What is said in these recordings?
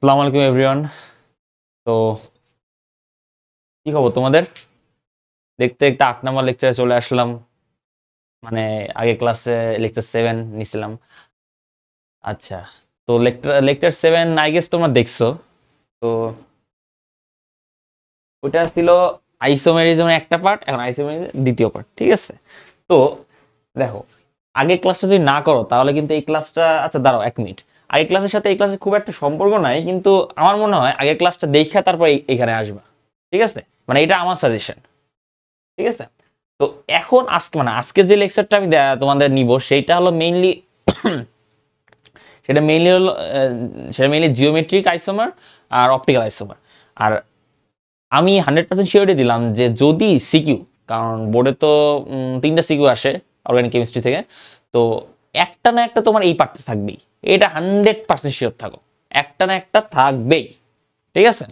আসসালামু আলাইকুম এভরিওয়ান। তো কি খবর তোমাদের? দেখতে দেখতে 8 নম্বর লেকচারে চলে আসলাম। মানে আগে ক্লাসে লেকচার 7 নিছিলাম। আচ্ছা, তো লেকচার 7 আই গেস তোমরা দেখছো। তো ওটা ছিল আইসোমেরিজমের একটা পার্ট, এখন আইসোমেরিজমের দ্বিতীয় পার্ট, ঠিক আছে? তো দেখো, আগে ক্লাসটা যদি না করো তাহলে কিন্তু এই ক্লাসটা, আচ্ছা দাঁড়াও 1 মিনিট, আগে ক্লাসের সাথে এই ক্লাসের খুব একটা সম্পর্ক নাই, কিন্তু আমার মনে হয় আগে ক্লাসটা দেখে তারপর এখানে আসবা, ঠিক আছে? মানে এটা আমার সাজেশন, ঠিক আছে? তো এখন আজকে আজকে যে লেকচারটা আমি তোমাদের নিব সেইটা হলো মেইনলি সেটা মেইনলি হলো সেটা mainly geometric isomer R optical isomer. আর আমি 100% শিওরিটি দিলাম যে যদি সিকিউ, কারণ বোর্ডে তো 3টা সিকিউ আসে অর্গানিক কেমিস্ট্রি থেকে, তো একটা না একটা তোমার এই পার্টটা থাকবেই, এটা 100% শিওর থাকো, একটা না একটা থাকবেই, ঠিক আছে?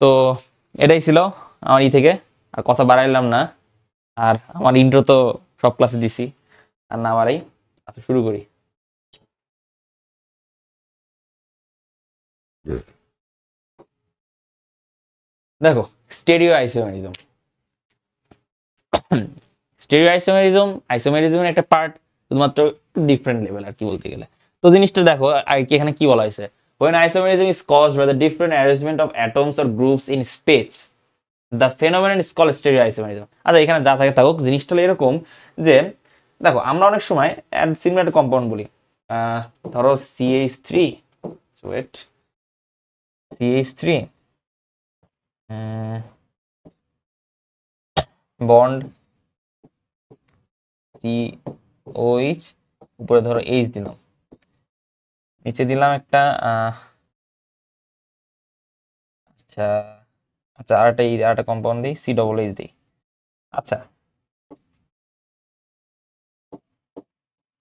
তো এটাই ছিল আমার থেকে, আর কথা বাড়াইলাম না। আর আমার ইন্ট্রো তো সব ক্লাসে দিছি, আর না বাড়াই। আচ্ছা, শুরু করি। দেখো, স্টেরিও আইসোমেরিজম। আইসোমেরিজমের একটা পার্ট, শুধুমাত্র ডিফারেন্ট লেভেল আর কি বলতে গেলে। তো জিনিসটা দেখো এখানে কি বলা হয়েছে, when isomerism is caused by the different arrangement of atoms or groups in space, the phenomenon is called stereoisomerism. আচ্ছা, এখানে যা থাকে থাকুক, জিনিসটা হলো এরকম যে দেখো, আমরা অনেক সময় সিমিলার একটা কম্পাউন্ড বলি, ধরো CH3, wait, CH3 bond COH, উপরে ধরো H দিলাম, নিচে দিলাম একটা আচ্ছা আচ্ছা আরেকটা কম্পাউন্ড দিই, COH দিই। আচ্ছা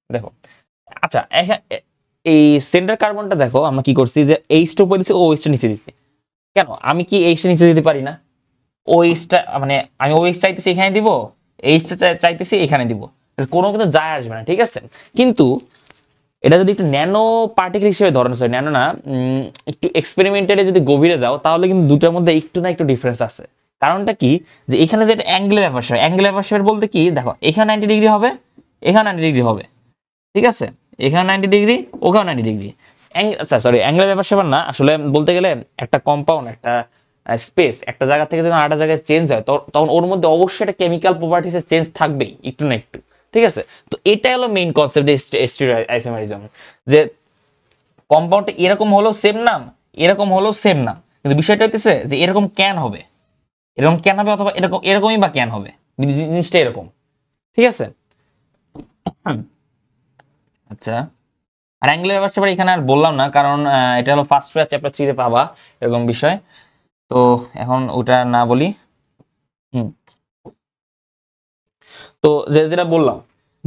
দেখো, আচ্ছা এই সেন্টার কার্বনটা দেখো আমরা কি করছি, যে H টা উপরে দিচ্ছি, OH টা নিচে দিচ্ছি। কেন আমি কি H টা নিচে দিতে পারি না? OH টা মানে আমি OH চাইতেছি এখানে দিব, H টা চাইতেছি এখানে দিব, কোনো কিন্তু যায় আসবে না, ঠিক আছে? কিন্তু এটা যদি একটু ন্যানো পার্টিকেল হিসেবে ধরেন, ন্যানো না, একটু এক্সপেরিমেন্টালি যদি গভীরে যাও, তাহলে কিন্তু দুটার মধ্যে একটু না একটু ডিফারেন্স আছে। কারণটা কি, যে এখানে যে অ্যাঙ্গেলের ব্যাপার, অ্যাঙ্গেলের ব্যাপার বলতে কি, দেখো এখানে 90 ডিগ্রি হবে, এখানে 90 ডিগ্রি হবে, ঠিক আছে? এখানে 90 ডিগ্রি, ওখানে 90 ডিগ্রি। আচ্ছা সরি, অ্যাঙ্গেলের ব্যাপার না, আসলে বলতে গেলে একটা কম্পাউন্ড, একটা স্পেস একটা জায়গা থেকে যখন আরেকটা জায়গায় চেঞ্জ হয়, তখন ওর মধ্যে অবশ্যই একটা কেমিক্যাল প্রপার্টিসের চেঞ্জ থাকবেই, একটু না একটু, ঠিক আছে? তো এটা হলো মেইন কনসেপ্ট আইসোমেরিজম, যে কম্পাউন্ডটা এরকম হলেও সেম নাম, এরকম হলেও সেম নাম, কিন্তু বিষয়টা হচ্ছে যে এরকম কেন হবে, এরকম কেন হবে, অথবা এরকম এরকমই বা কেন হবে, জিনিসটা এরকম, ঠিক আছে? আচ্ছা, আর অ্যাঙ্গেলের ব্যাপারটা এখানে আর বললাম না, কারণ এটা হলো ফার্স্ট ইয়ার চ্যাপ্টার 3 তে পাবা এরকম বিষয়, তো এখন ওটা না বলি। তো যেটা বললাম,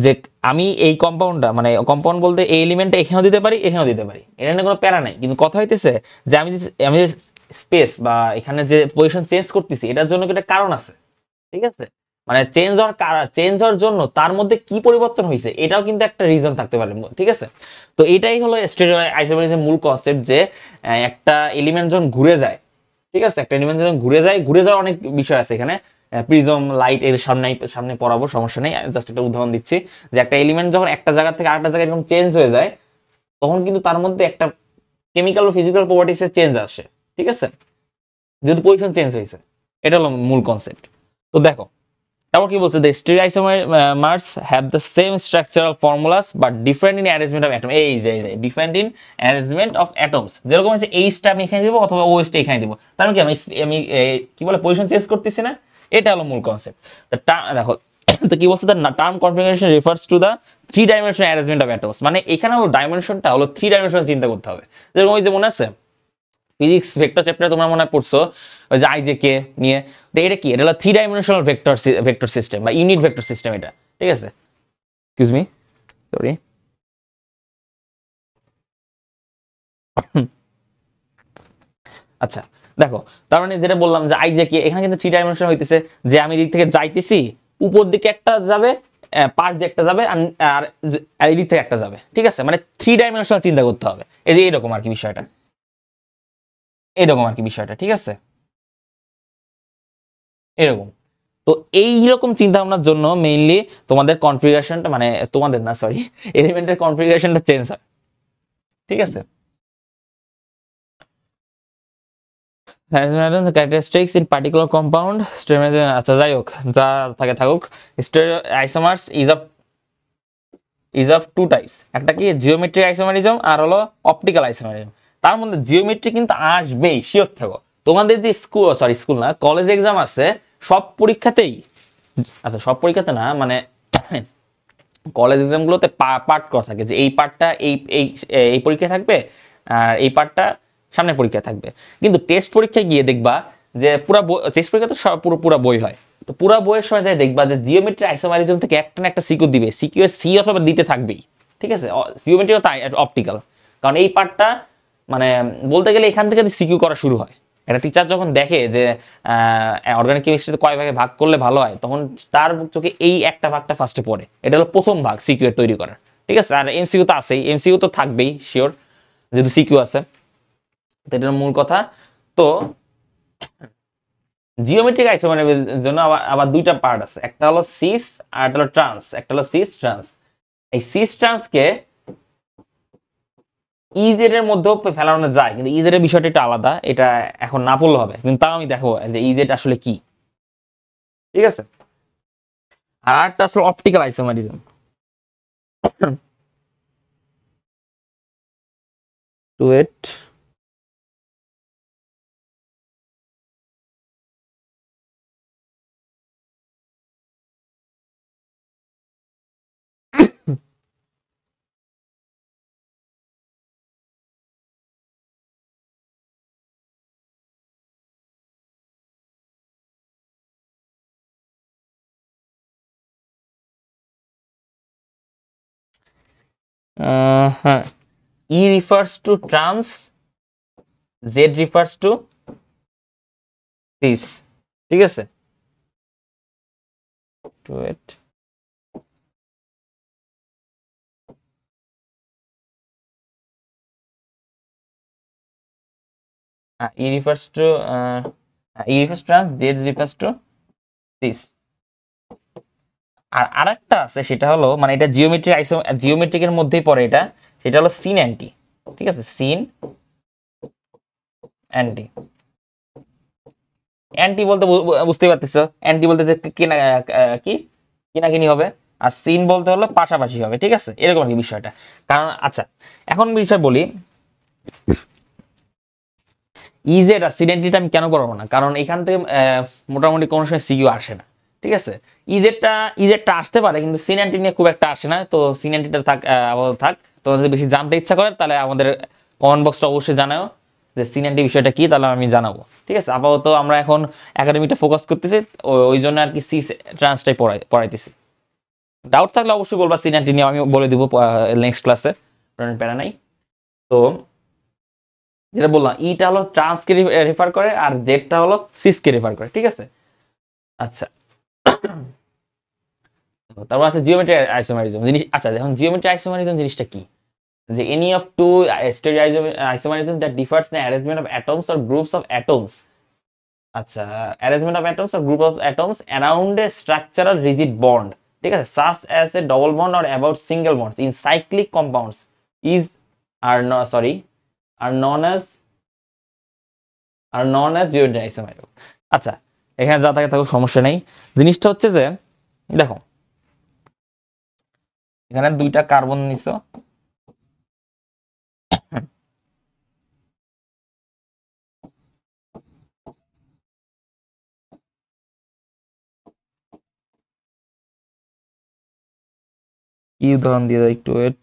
যে আমি এই কম্পাউন্ডটা, মানে কম্পাউন্ড বলতে এই এলিমেন্টটা এখানেও দিতে পারি, এখানেও দিতে পারি, এটা নিয়ে কোনো প্যারা নাই, কিন্তু কথা হইতেছে যে আমি যে স্পেস বা এখানে যে পজিশন চেঞ্জ করতেছি, এটার জন্য একটা কারণ আছে, ঠিক আছে? মানে চেঞ্জ হওয়ার জন্য তার মধ্যে কি পরিবর্তন হয়েছে, এটাও কিন্তু একটা রিজন থাকতে পারে, ঠিক আছে? তো এটাই হলো স্টেরিও আইসোমেরিজমের মূল কনসেপ্ট, যে একটা এলিমেন্ট যখন ঘুরে যায়, ঠিক আছে, একটা এলিমেন্ট যখন ঘুরে যাওয়ার অনেক বিষয় আছে এখানে, প্রিজম লাইট এর সামনে পড়াবো, সমস্যা নেই, জাস্ট একটা উদাহরণ দিচ্ছি, যে একটা এলিমেন্ট যখন একটা জায়গা থেকে আরেকটা জায়গায় এরকম চেঞ্জ হয়ে যায়, তখন কিন্তু তার মধ্যে একটা কেমিক্যাল ও ফিজিক্যাল প্রপার্টিসের চেঞ্জ আসে, ঠিক আছে? যেহেতু পজিশন চেঞ্জ হয়েছে, এটা হলো মূল কনসেপ্ট। তো দেখো, তারপর কি বলছে, the stereoisomers have the same structural formulas but different in arrangement of atoms। এই যে different in arrangement of atoms, যেরকম হচ্ছে H টা আমি এখানে দিব অথবা OH টা এখানে দিব, তার মানে কি আমি কি বলে পজিশন চেঞ্জ করতেছি না, এটা হলো মূল কনসেপ্ট। দেখো, তো কি বলছে, the term configuration refers to the 3-dimensional arrangement of atoms, মানে এখানে হলো ডাইমেনশনটা হলো 3-dimensional চিন্তা করতে হবে। যেরকম ওই যে মনে আছে ফিজিক্স ভেক্টর চ্যাপ্টারে তোমরা মনে হয় পড়ছো, ওই যে আইজেকে নিয়ে, তো এটা কি, এটা হলো 3-dimensional ভেক্টর সিস্টেম বা ইউনিট ভেক্টর সিস্টেম, এটা ঠিক আছে? Excuse me, sorry. আচ্ছা দেখো, তার মানে যেটা বললাম যে আইজেকে এখানে কিন্তু 3-dimensional হইতেছে, যে আমি দিক থেকে যাইতেছি, উপর দিকে একটা যাবে, পাশ দিয়ে একটা যাবে, আর এই দিক থেকে একটা যাবে, ঠিক আছে? মানে 3-dimensional চিন্তা করতে হবে, এই যে এরকম আর কি বিষয়টা। এরকম আর কি বিষয়টা, ঠিক আছে, এরকম। তো এইরকম চিন্তা ভাবনার জন্য মেইনলি তোমাদের কনফিগারেশনটা, মানে তোমাদের না সরি, এলিমেন্টের কনফিগারেশনটা চেঞ্জ হয়, ঠিক আছে। ক্যারেক্টারিস্টিক্স ইন পার্টিকুলার কম্পাউন্ড, আচ্ছা যাই হোক, যা থাকে থাকুক। আইসোমার্স ইজ অফ টু টাইপস, একটা কি জিওমেট্রিক আইসোমারিজম আর হলো অপটিক্যাল আইসোমারিজম। তার মধ্যে জিওমেট্রি কিন্তু আসবেই, শিওর থাকো। তোমাদের যে স্কুল না কলেজ এক্সাম আছে সব পরীক্ষাতেই, আচ্ছা সব পরীক্ষাতে না মানে কলেজ এক্সামগুলোতে পার্ট করা থাকে যে এই পার্টটা এই এই এই পরীক্ষায় থাকবে আর এই পার্টটা সামনের পরীক্ষায় থাকবে। কিন্তু টেস্ট পরীক্ষায় গিয়ে দেখবা যে পুরো টেস্ট পরীক্ষা তো পুরো বই হয়, তো পুরো বইয়ের সময় যাই দেখবা যে জিওমেট্রি আইসোমারিজম থেকে একটা না একটা সিকিউ দিবে, সিকিউ সি অথবা দিতে থাকবেই, ঠিক আছে। জিওমেট্রিও তাই, অপটিক্যাল, কারণ এই পার্টটা মানে বলতে গেলে এখান থেকে সিকিউ করা শুরু হয়। একটা টিচার যখন দেখে যে অর্গানিক কেমিস্ট্রিতে কয় ভাগে ভাগ করলে ভালো হয়, তখন তার চোখে এই একটা ভাগটা ফার্স্টে পড়ে, এটা হলো প্রথম ভাগ সিকিউ এর তৈরি করার, ঠিক আছে। আর এমসিকিউ তো আছেই, এমসিকিউ তো থাকবেই শিওর, যেহেতু সিকিউ আছে, তো এটা মূল কথা। তো জিওমেট্রিক আইসোমারের জন্য আবার দুইটা পার্ট আছে, একটা হলো সিস আর একটা হলো ট্রান্স, একটা হলো সিস ট্রান্স। এই সিস ট্রান্সকে ইজেড এর মধ্যেও ফেলানো যায়, কিন্তু ইজেড এর বিষয়টা একটু আলাদা, এটা এখন না পড়লে হবে, কিন্তু তাও আমি দেখো যে ইজেড আসলে কি, ঠিক আছে। আর একটা আসলে অপটিক্যাল আইসোমারিজম। টু ইট হ্যাঁ, E refers to trans, Z refers to cis, ঠিক আছে। To it E refers to E refers trans, Z refers to cis. আর আরেকটা আছে, সেটা হলো মানে এটা জিওমেট্রিকের মধ্যেই পড়ে এটা, সেটা হলো সিন অ্যান্টি, ঠিক আছে। সিন অ্যান্টি, অ্যান্টি বলতে বুঝতেই পারতেছো, অ্যান্টি বলতে যে কিনা কি কিনাকিনি হবে, আর সিন বলতে হলো পাশাপাশি হবে, ঠিক আছে, এরকম আর কি বিষয়টা। কারণ আচ্ছা এখন বিষয় বলি, ইজেড আর সিন অ্যান্টিটা আমি কেন পড়াবো না, কারণ এখান থেকে মোটামুটি কোনো সময় সিকিউ আসে না, ঠিক আছে। ইজেডটা আসতে পারে, কিন্তু সিন অ্যান্টি নিয়ে খুব একটা আসে না, তো সিন অ্যান্টিটা থাক, আপাতত থাক। তো যদি বেশি জানতে ইচ্ছা করে তাহলে আমাদের কমেন্ট বক্সটা অবশ্যই জানাও যে সিন অ্যান্টি বিষয়টা কি, তাহলে আমি জানাবো, ঠিক আছে। আপাতত আমরা এখন একাডেমিটা ফোকাস করতেছি, ওই জন্য আর কি সি ট্রান্সটাই পড়াইতেছি। ডাউট থাকলে অবশ্যই বলবা, সিন অ্যান্টি নিয়ে আমি বলে দিব নেক্সট ক্লাসে, প্যারা নাই। তো যেটা বললাম, ইটা হলো ট্রান্সকে রেফার করে আর জেডটা হলো সিসকে রেফার করে, ঠিক আছে। আচ্ছা, তারপর আছে জিওমেট্রি আইসোমারিজম জিনিস। আচ্ছা এখন জিওমেট্রি আইসোমারিজম জিনিসটা কি, যে any of two stereo isomerism that differs in arrangement of atoms or groups of atoms. আচ্ছা, arrangement of atoms or group of atoms around a structural rigid bond, ঠিক আছে, such as a double bond or about single bonds in cyclic compounds is are sorry are known as geometry isomerism. আচ্ছা, এখানে যা থাকে থাকুক, সমস্যা নেই। জিনিসটা হচ্ছে যে দেখো, এখানে দুইটা কার্বন নিছো, কি উদাহরণ দিয়ে একটু ওয়েট।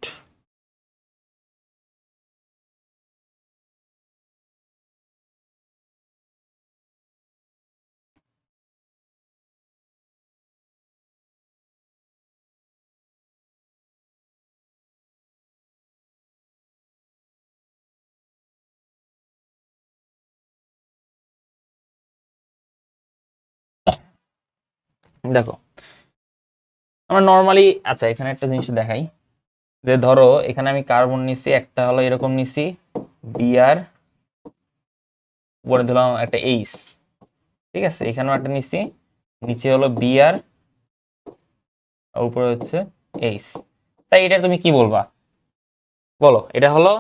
দেখো আমরা নর্মালি, আচ্ছা এখানে একটা জিনিস দেখাই, যে ধরো এখানে আমি কার্বন নিছি, একটা হলো এরকম নিছি বিআর উপরে দিলাম একটা এইচ, ঠিক আছে, এখানেও একটা নিচ্ছি, নিচে হলো বিআর, উপরে হচ্ছে এইচ। তাই এটা তুমি কি বলবা বলো? এটা হলো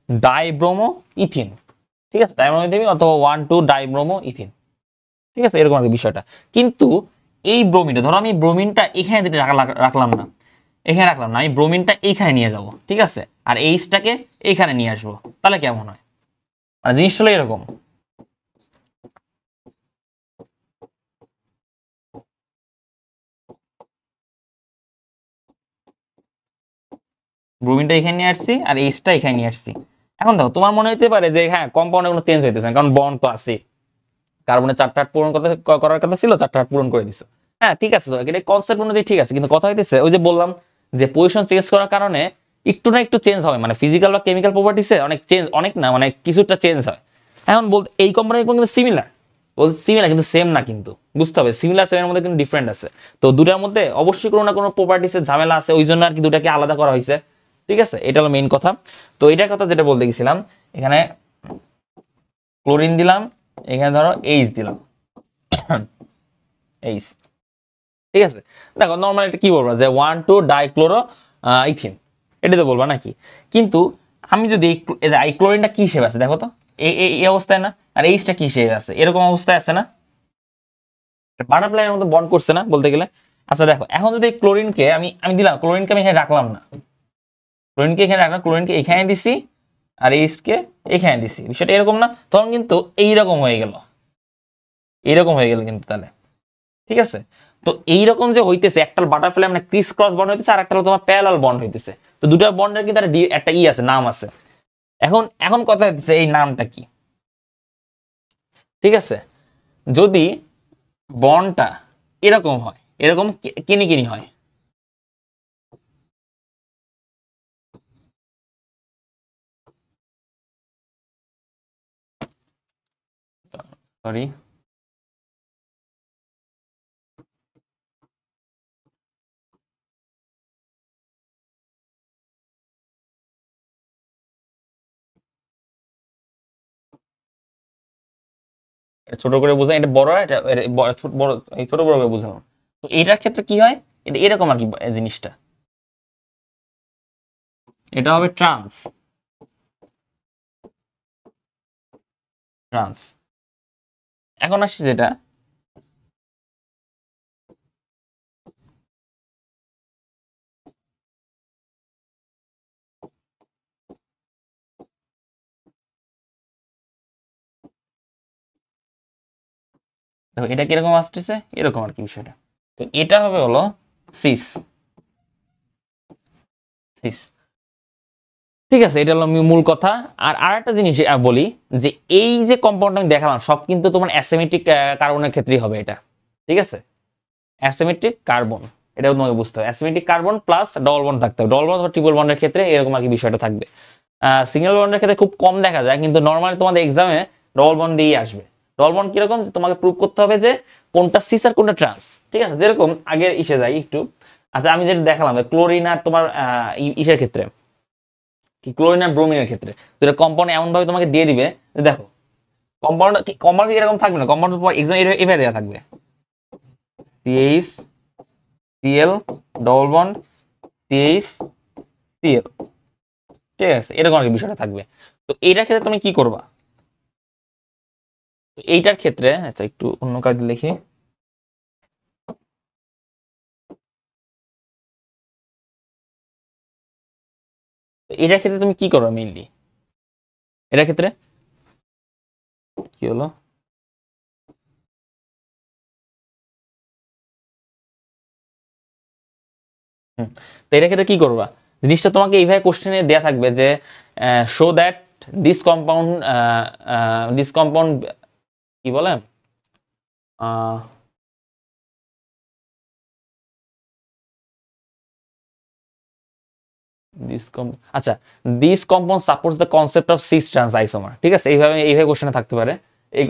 ডাইব্রোমো ইথিন, ঠিক আছে, ডাইব্রোমো ইথিন অথবা 1,2 ডাইব্রোমো ইথিন, ঠিক আছে, এরকম আর কি বিষয়টা। কিন্তু এই ব্রোমিনটা, ধরো আমি ব্রোমিনটা এখানে রাখলাম না, এখানে রাখলাম না, আমি ব্রোমিনটা এইখানে নিয়ে যাব, ঠিক আছে, আর এইচটাকে এইখানে নিয়ে আসবো, তাহলে কেমন হয়? মানে জিনিসটা হলো এরকম, ব্রোমিনটা এখানে নিয়ে আসছি আর এইচটা এখানে নিয়ে আসছি। এখন দেখো তোমার মনে হতে পারে যে হ্যাঁ কম্পাউন্ডে কোনো চেঞ্জ হইতেছে না, কারণ বন্ড তো আছে, কার্বনের 4টা হাত পূরণ করার কথা ছিল, 4টা হাত পূরণ করে দিছো। হ্যাঁ ঠিক আছে, এটা কনসেপ্ট অনুযায়ী ঠিক আছে, কিন্তু কথা হইতেছে ওই যে বললাম যে পজিশন চেঞ্জ করার কারণে একটু না একটু চেঞ্জ হবে, মানে ফিজিক্যাল বা কেমিক্যাল প্রপার্টিসে অনেক চেঞ্জ, অনেক না মানে কিছুটা চেঞ্জ হয়। এখন বলতে এই কোম্পানির কিন্তু সিমিলার, বলতে সিমিলার কিন্তু সেম না, কিন্তু বুঝতে হবে সিমিলার সেমের মধ্যে কিন্তু ডিফারেন্ট আছে। তো দুটার মধ্যে অবশ্যই কোনো না কোনো প্রপার্টিসের ঝামেলা আছে, ওই জন্য আর কি দুটাকে আলাদা করা হয়েছে, ঠিক আছে, এটা হলো মেইন কথা। তো এটার কথা যেটা বলতে গেছিলাম, এখানে ক্লোরিন দিলাম, এখানে ধরো এইচ দিলাম, এইচ, ঠিক আছে। দেখো নর্মাল এটা কি বলবো যে 1,2 ডাইক্লোরো ইথিন, এটা তো বলবা নাকি? কিন্তু আমি যদি এই ক্লোরিনটা কি হিসেবে আছে দেখো তো, এই অবস্থায় না, আর এইচটা কি হিসেবে আছে, এরকম অবস্থায় আছে না, বাটারফ্লাইয়ের মতো বন্ড করছে না বলতে গেলে। আচ্ছা দেখো এখন যদি ক্লোরিনকে আমি আমি দিলাম, ক্লোরিনকে আমি এখানে রাখলাম না, ক্লোরিনকে এখানে রাখলাম, ক্লোরিনকে এখানে দিছি আর এইচকে এখানে দিছি, বিষয়টা এরকম না? তখন কিন্তু এইরকম হয়ে গেল, এইরকম হয়ে গেল কিন্তু তাহলে, ঠিক আছে। তো এইরকম যে হইতেছে, একটা বাটারফ্লাই মানে ক্রিস ক্রস বন্ড হইতেছে, আর একটা তোমার প্যারালাল বন্ড হইতেছে, তো দুটো বন্ডের কিন্তু একটা ই আছে, নাম আছে। এখন এখন কথা হইতেছে এই নামটা কি, ঠিক আছে। যদি বন্ডটা এরকম হয়, এরকম কিনি কিনি হয়, সরি, ছোট করে বুঝলাম, এটা বড়, এটা বড়, এই ছোট বড় করে বুঝলাম। তো এটার ক্ষেত্রে কি হয়, এটা এরকম আর কি জিনিসটা, এটা হবে ট্রান্স, ট্রান্স। এখন আসছে যেটা, দেখো এটা কিরকম আসতেছে, এরকম আর কি বিষয়টা। তো এটা হবে হলো সিস, সিস, ঠিক আছে, এটা হলো মূল কথা। আর আরেকটা জিনিস বলি, যে এই যে কম্পাউন্ড আমি দেখালাম সব কিন্তু তোমার অ্যাসিমেট্রিক কার্বনের ক্ষেত্রেই হবে এটা, ঠিক আছে, অ্যাসিমেট্রিক কার্বন, এটাও তোমাকে বুঝতে হবে, asymmetric carbon plus double bond থাকতে হবে, ডবল বন্ড অথবা ট্রিপল বন্ডের ক্ষেত্রে এরকম আর কি বিষয়টা থাকবে। সিঙ্গেল বন্ডের ক্ষেত্রে খুব কম দেখা যায়, কিন্তু নর্মালি তোমাদের এক্সামে ডবল বন্ড দিয়েই আসবে। ডবল বন্ড কিরকম, তোমাকে প্রুভ করতে হবে যে কোনটা সিস আর কোনটা ট্রান্স, ঠিক আছে, যেরকম আগে ইসে যাই একটু। আচ্ছা আমি যেটা দেখালাম ক্লোরিন আর তোমার ইসের ক্ষেত্রে, কি ক্লোরিন আর ব্রোমিনের ক্ষেত্রে, যেটা কম্পাউন্ড এমন ভাবে তোমাকে দিয়ে দিবে যে দেখো কম্পাউন্ড কি এরকম থাকবে না, কম্পাউন্ড এক্সাম এভাবে দেওয়া থাকবে, CH CL double bond CH CL, ঠিক আছে, এরকম আর কি বিষয়টা থাকবে। তো এইটার ক্ষেত্রে তুমি কি করবা, তো এইটার ক্ষেত্রে আচ্ছা একটু অন্য কাজ লিখি, তো এটার ক্ষেত্রে তুমি কি করবা মেইনলি, এটার ক্ষেত্রে কি হলো, তো এটার ক্ষেত্রে কি করবা, জিনিসটা তোমাকে এইভাবে কোশ্চেনে দেয়া থাকবে যে show that this compound, this compound কি বলে, আচ্ছা this compound supports the concept of cis trans isomer, ঠিক আছে, এইভাবে এইভাবে কোশ্চেনে থাকতে পারে,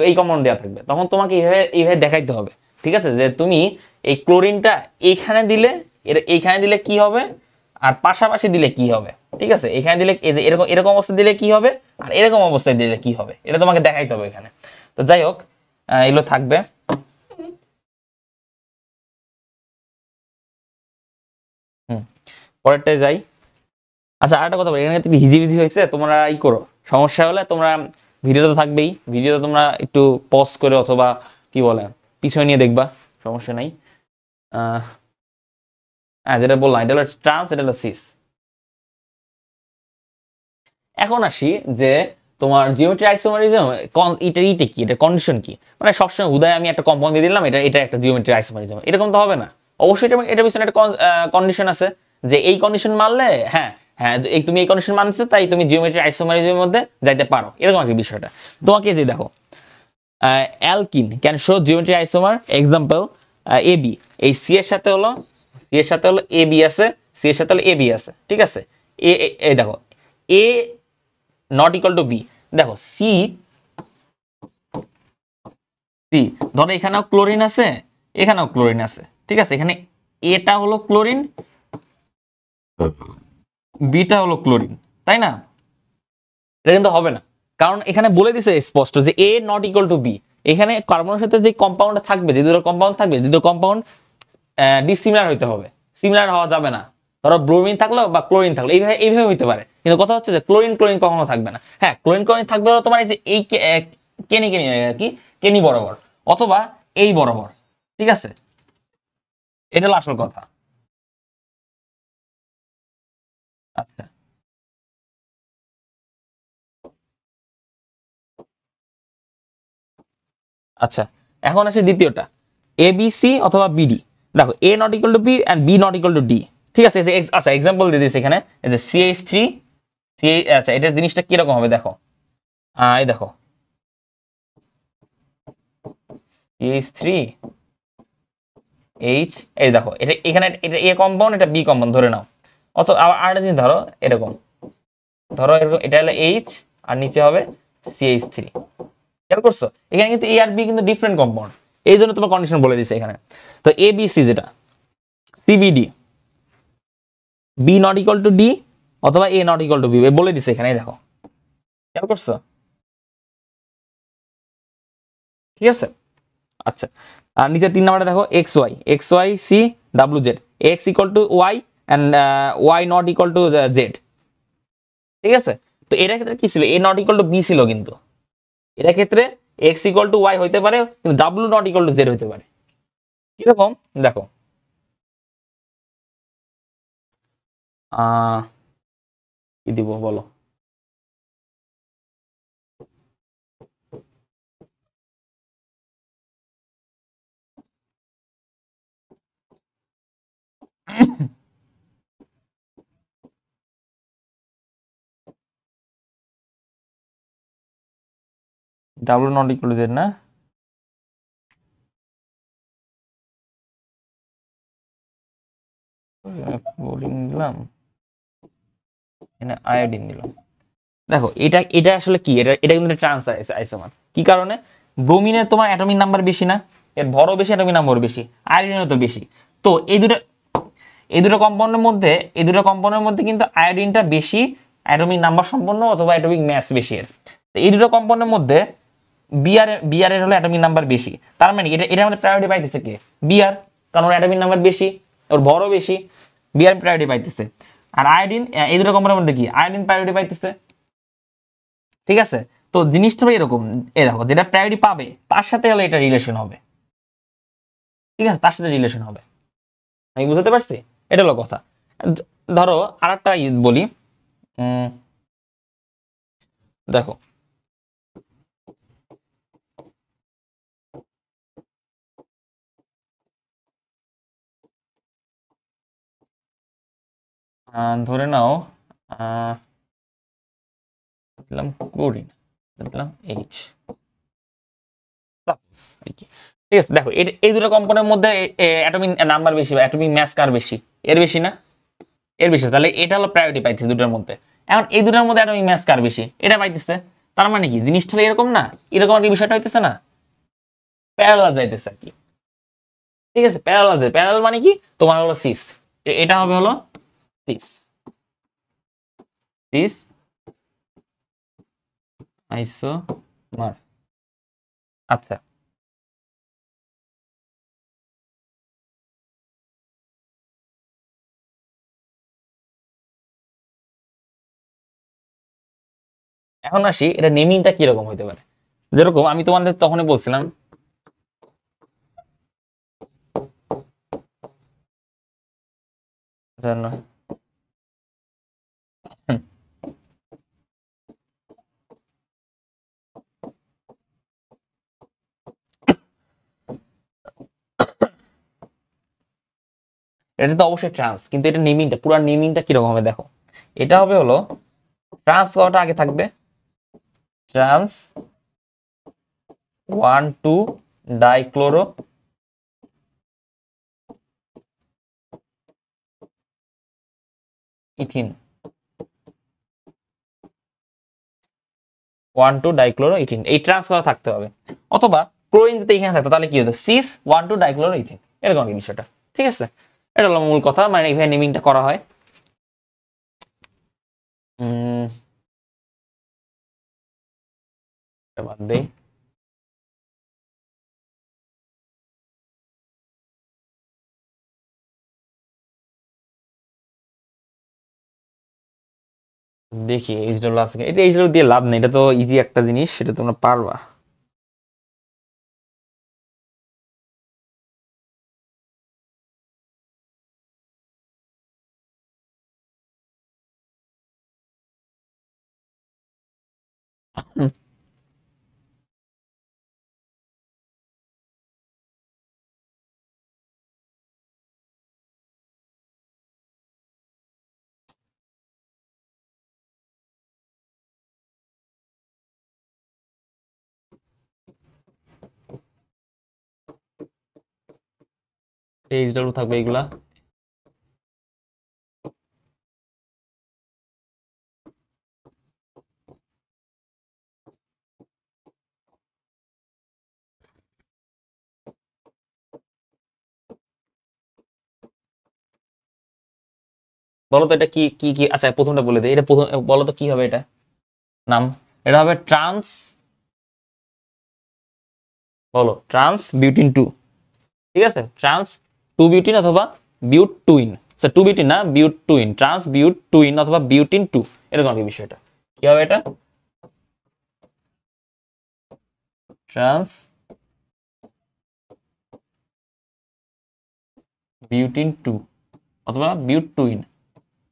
এই কম্পাউন্ড দেওয়া থাকবে, তখন তোমাকে এইভাবে দেখাইতে হবে, ঠিক আছে, যে তুমি এই ক্লোরিনটা এইখানে দিলে, এইখানে দিলে কি হবে, আর পাশাপাশি দিলে কি হবে, ঠিক আছে, এখানে দিলে এই যে এরকম এরকম অবস্থা দিলে কি হবে, আর এরকম অবস্থায় দিলে কি হবে, এটা তোমাকে দেখাইতে হবে এখানে। তো যাই হোক এগুলো থাকবে। পরেরটায় যাই। আচ্ছা আরেকটা কথা বলি, এখানে তুমি হিজিবিজি হয়েছে, তোমরা করো, সমস্যা হলে তোমরা ভিডিও তো থাকবেই, ভিডিও তোমরা একটু পজ করে অথবা কি বলে পিছনে নিয়ে দেখবা, সমস্যা নাই। যেটা বললাম এটা হলো ট্রান্স, এটা হলো সিস। এখন আসি যে তোমার জিওমেট্রি আইসোমারিজম এটা কি, এটা কন্ডিশন কি, মানে সবসময় উদয় আমি একটা কম্পাউন্ড দিয়ে দিলাম, এটা একটা জিওমেট্রি আইসোমারিজম, এরকম তো হবে না। অবশ্যই এটা পিছনে একটা কন্ডিশন আছে, যে এই কন্ডিশন মানলে হ্যাঁ হ্যাঁ তুমি এই কন্ডিশন মানছো তাই তুমি জিওমেট্রি আইসোমারিজমের মধ্যে যাইতে পারো, এরকম আর কি বিষয়টা। তোমাকে যে দেখো alkene can show geometry isomer example A B, এই সি এর সাথে হলো এ বি আছে, সি এর সাথে হলো এ বি আছে, ঠিক আছে। এই দেখো A not equal to B, দেখো সি ধরো এখানেও ক্লোরিন আছে, এখানেও ক্লোরিন আছে, ঠিক আছে, এখানে এটা হলো ক্লোরিন, বিটা হলো ক্লোরিন, তাই না? এটা কিন্তু হবে না, কারণ এখানে বলে দিছে স্পষ্ট যে এ নট ইকুয়াল টু বি। এখানে কার্বনের সাথে যে কম্পাউন্ড থাকবে, যে দুটো কম্পাউন্ড থাকবে, দুটো কম্পাউন্ড ডিসিমিলার হইতে হবে, সিমিলার হওয়া যাবে না। ধরো ব্রোমিন থাকলো বা ক্লোরিন থাকলো, এইভাবে হইতে পারে, কিন্তু কথা হচ্ছে যে ক্লোরিন ক্লোরিন কখনো থাকবে না। হ্যাঁ ক্লোরিন থাকবে হলো তোমার এই যে এই কেনি কেনি কি কেনি বরাবর অথবা এই বরাবর, ঠিক আছে, এটা হলো আসল কথা। আচ্ছা আচ্ছা, এখন আসে দ্বিতীয়টা, এ বি সি অথবা বিডি। দেখো A not equal to B and B not equal to D, ঠিক আছে। আচ্ছা এক্সাম্পল দিয়ে দিচ্ছি এখানে, এই যে সিএইচ থ্রি আচ্ছা এটা জিনিসটা কিরকম হবে দেখো, এই দেখো সিএইচ থ্রি এইচ, এই দেখো এটা এখানে এটা এ কম্পাউন্ড, এটা বি কম্পাউন্ড ধরে নাও, অথবা আরেকটা জিনিস ধরো এরকম, ধরো এরকম এটা হলো এইচ আর নিচে হবে সিএইচ থ্রি, খেয়াল করছো? এখানে কিন্তু এ আর বি কিন্তু ডিফারেন্ট কম্পাউন্ড, এই জন্য তোমার কন্ডিশন বলে দিচ্ছে এখানে। তো এ বি সি যেটা CBD, B not equal to D অথবা A not equal to B বলে দিচ্ছে এখানে, দেখো খেয়াল করছো? ঠিক আছে। আচ্ছা আর নিচে 3 নাম্বারটা দেখো X Y C W Z, X equal to Y and Y not equal to Z, ঠিক আছে। তো এটার ক্ষেত্রে কি ছিল, A not equal to B ছিল, কিন্তু এটার ক্ষেত্রে এক্স ইকুয়াল টু ওয়াই হইতে পারে, কিন্তু W not equal to Z হইতে পারে। কিরকম দেখো, কি দিব বলো, W not equal to Z না, বোলিং দিলাম, এখানে আয়োডিন দিলাম। দেখো এটা এটা আসলে কি, এটা এটা কিন্তু ট্রান্স আইসোমার, কি কারণে? ব্রোমিনের তোমার অ্যাটমিক নাম্বার বেশি না, এর ভরও বেশি, অ্যাটমিক নাম্বার বেশি, আয়োডিনের তো বেশি। তো এই দুটো কম্পাউন্ডের মধ্যে, কিন্তু আয়োডিনটা বেশি অ্যাটমিক নাম্বার সম্পন্ন অথবা অ্যাটমিক ম্যাস বেশি এর। তো এই দুটো কম্পাউন্ডের মধ্যে বিআর এর হলো অ্যাটমিক নাম্বার বেশি, তার মানে এটা আমাদের প্রায়োরিটি পাইতেছে কে? বিআর, কারণ ওর অ্যাটমিক নাম্বার বেশি, ওর ভরও বেশি, বিআর প্রায়োরিটি পাইতেছে। আর আয়োডিন, এই দুটো কম্পাউন্ডের মধ্যে কি আয়োডিন প্রায়োরিটি পাইতেছে, ঠিক আছে। তো জিনিসটা এরকম, এই দেখো যেটা প্রায়োরিটি পাবে তার সাথে হলে এটা রিলেশন হবে, ঠিক আছে, তার সাথে রিলেশন হবে। আমি বুঝতে পারছি, এটা হলো কথা। ধরো আর একটা বলি, দেখো ধরে নাও দিলাম ক্লোরিন, দিলাম এইচ, ঠিক আছে। দেখো এই দুটো কম্পাউন্ডের মধ্যে অ্যাটমিক নাম্বার বেশি বা অ্যাটমিক ম্যাস কার বেশি? এর বেশি না? এর বেশি, তাহলে এটা হলো প্রায়োরিটি পাইতেছে দুটোর মধ্যে। এখন এই দুটোর মধ্যে অ্যাটমিক ম্যাস কার বেশি? এটা পাইতেছে, তার মানে কি জিনিসটা এরকম না, এরকম আর কি বিষয়টা হইতেছে না, প্যারালাল যাইতেছে আর কি, ঠিক আছে। প্যারালাল মানে কি, তোমার হলো সিস, এটা হবে হলো সিস, সিস আইসোমার, আচ্ছা, এখন আসি এটা নেমিংটা কিরকম হইতে পারে। যেরকম আমি তোমাদের তখনই বলছিলাম, আচ্ছা, হুম, এটা তো অবশ্যই ট্রান্স, কিন্তু এটা নেমিংটা পুরো নেমিংটা কিরকম হবে দেখো। এটা হবে হলো ট্রান্স কটা আগে থাকবে, trans 1,2 dichloro ethene, 1,2 dichloro ethene, এই ট্রান্স করা থাকতে হবে। অথবা ক্লোরিন যদি এখানে থাকতো তাহলে কি হতো, সিস 1,2 ডাইক্লোরো ইথিন, এরকম কি বিষয়টা। ঠিক আছে, এটা হলো মূল কথা, মানে এখানে নেমিংটা করা হয়। উম, এটা বাদ দেই। দেখি এইচডব্লিউ আছে এটা, এইচডব্লিউ দিয়ে লাভ নেই, এটা তো ইজি একটা জিনিস, সেটা তোমরা পারবা। এইচডব্লিউ থাকবে এগুলা। বলো তো এটা কি কি কি, আচ্ছা প্রথমটা বলে দিই, এটা প্রথম বলো তো কি হবে এটা নাম। এটা হবে ট্রান্স, বলো ট্রান্স বিউটিন টু। ঠিক আছে, ট্রান্স টু বিউটিন অথবা বিউট টুইন, টু বিউটিন না বিউট টুইন, ট্রান্স বিউট টুইন অথবা বিউটিন টু, এরকম আর কি বিষয়টা। কি হবে এটা, ট্রান্স বিউটিন টু অথবা বিউট টুইন,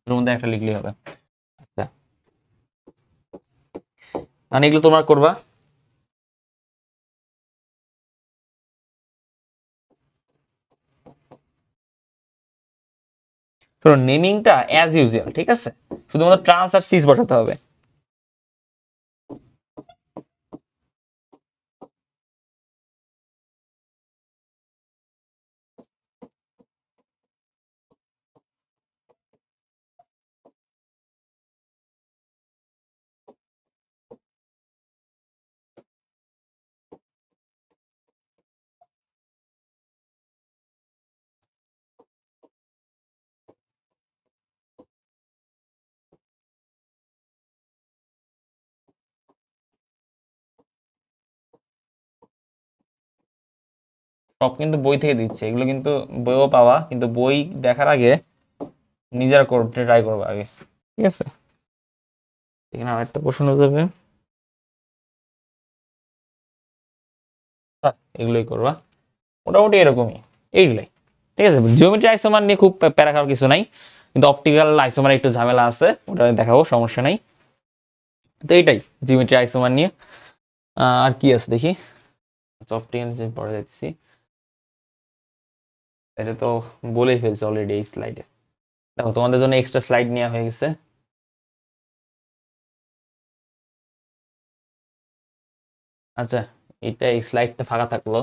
এর মধ্যে একটা লিখলেই হবে। আচ্ছা, মানে এগুলো তোমরা করবা। শোনো নেমিংটা অ্যাজ ইউজুয়াল, ঠিক আছে, শুধুমাত্র ট্রান্স আর সিস বসাতে হবে। সব কিন্তু বই থেকে দিচ্ছে, এগুলো কিন্তু বইও পাওয়া, কিন্তু বই দেখার আগে নিজেরা করতে ট্রাই করবো আগে। ঠিক আছে, এখানে আরেকটা প্রশ্ন দেবে, এগুলোই করবা, মোটামুটি এরকমই, এইগুলাই। ঠিক আছে, জিওমেট্রি আইসোমার নিয়ে খুব প্যারা খাওয়ার কিছু নাই, কিন্তু অপটিক্যাল আইসোমার একটু ঝামেলা আছে, ওটা দেখাবো, সমস্যা নাই। তো এইটাই জিওমেট্রি আইসোমার নিয়ে। আর কি আছে দেখি, অপটিক্যাল পরে যাচ্ছি, এটা তো বলেই ফেলছে অলরেডি এই স্লাইডে। দেখো তোমাদের জন্য এক্সট্রা স্লাইড নেওয়া হয়ে গেছে। আচ্ছা, এটা এই স্লাইডটা ফাঁকা থাকলো।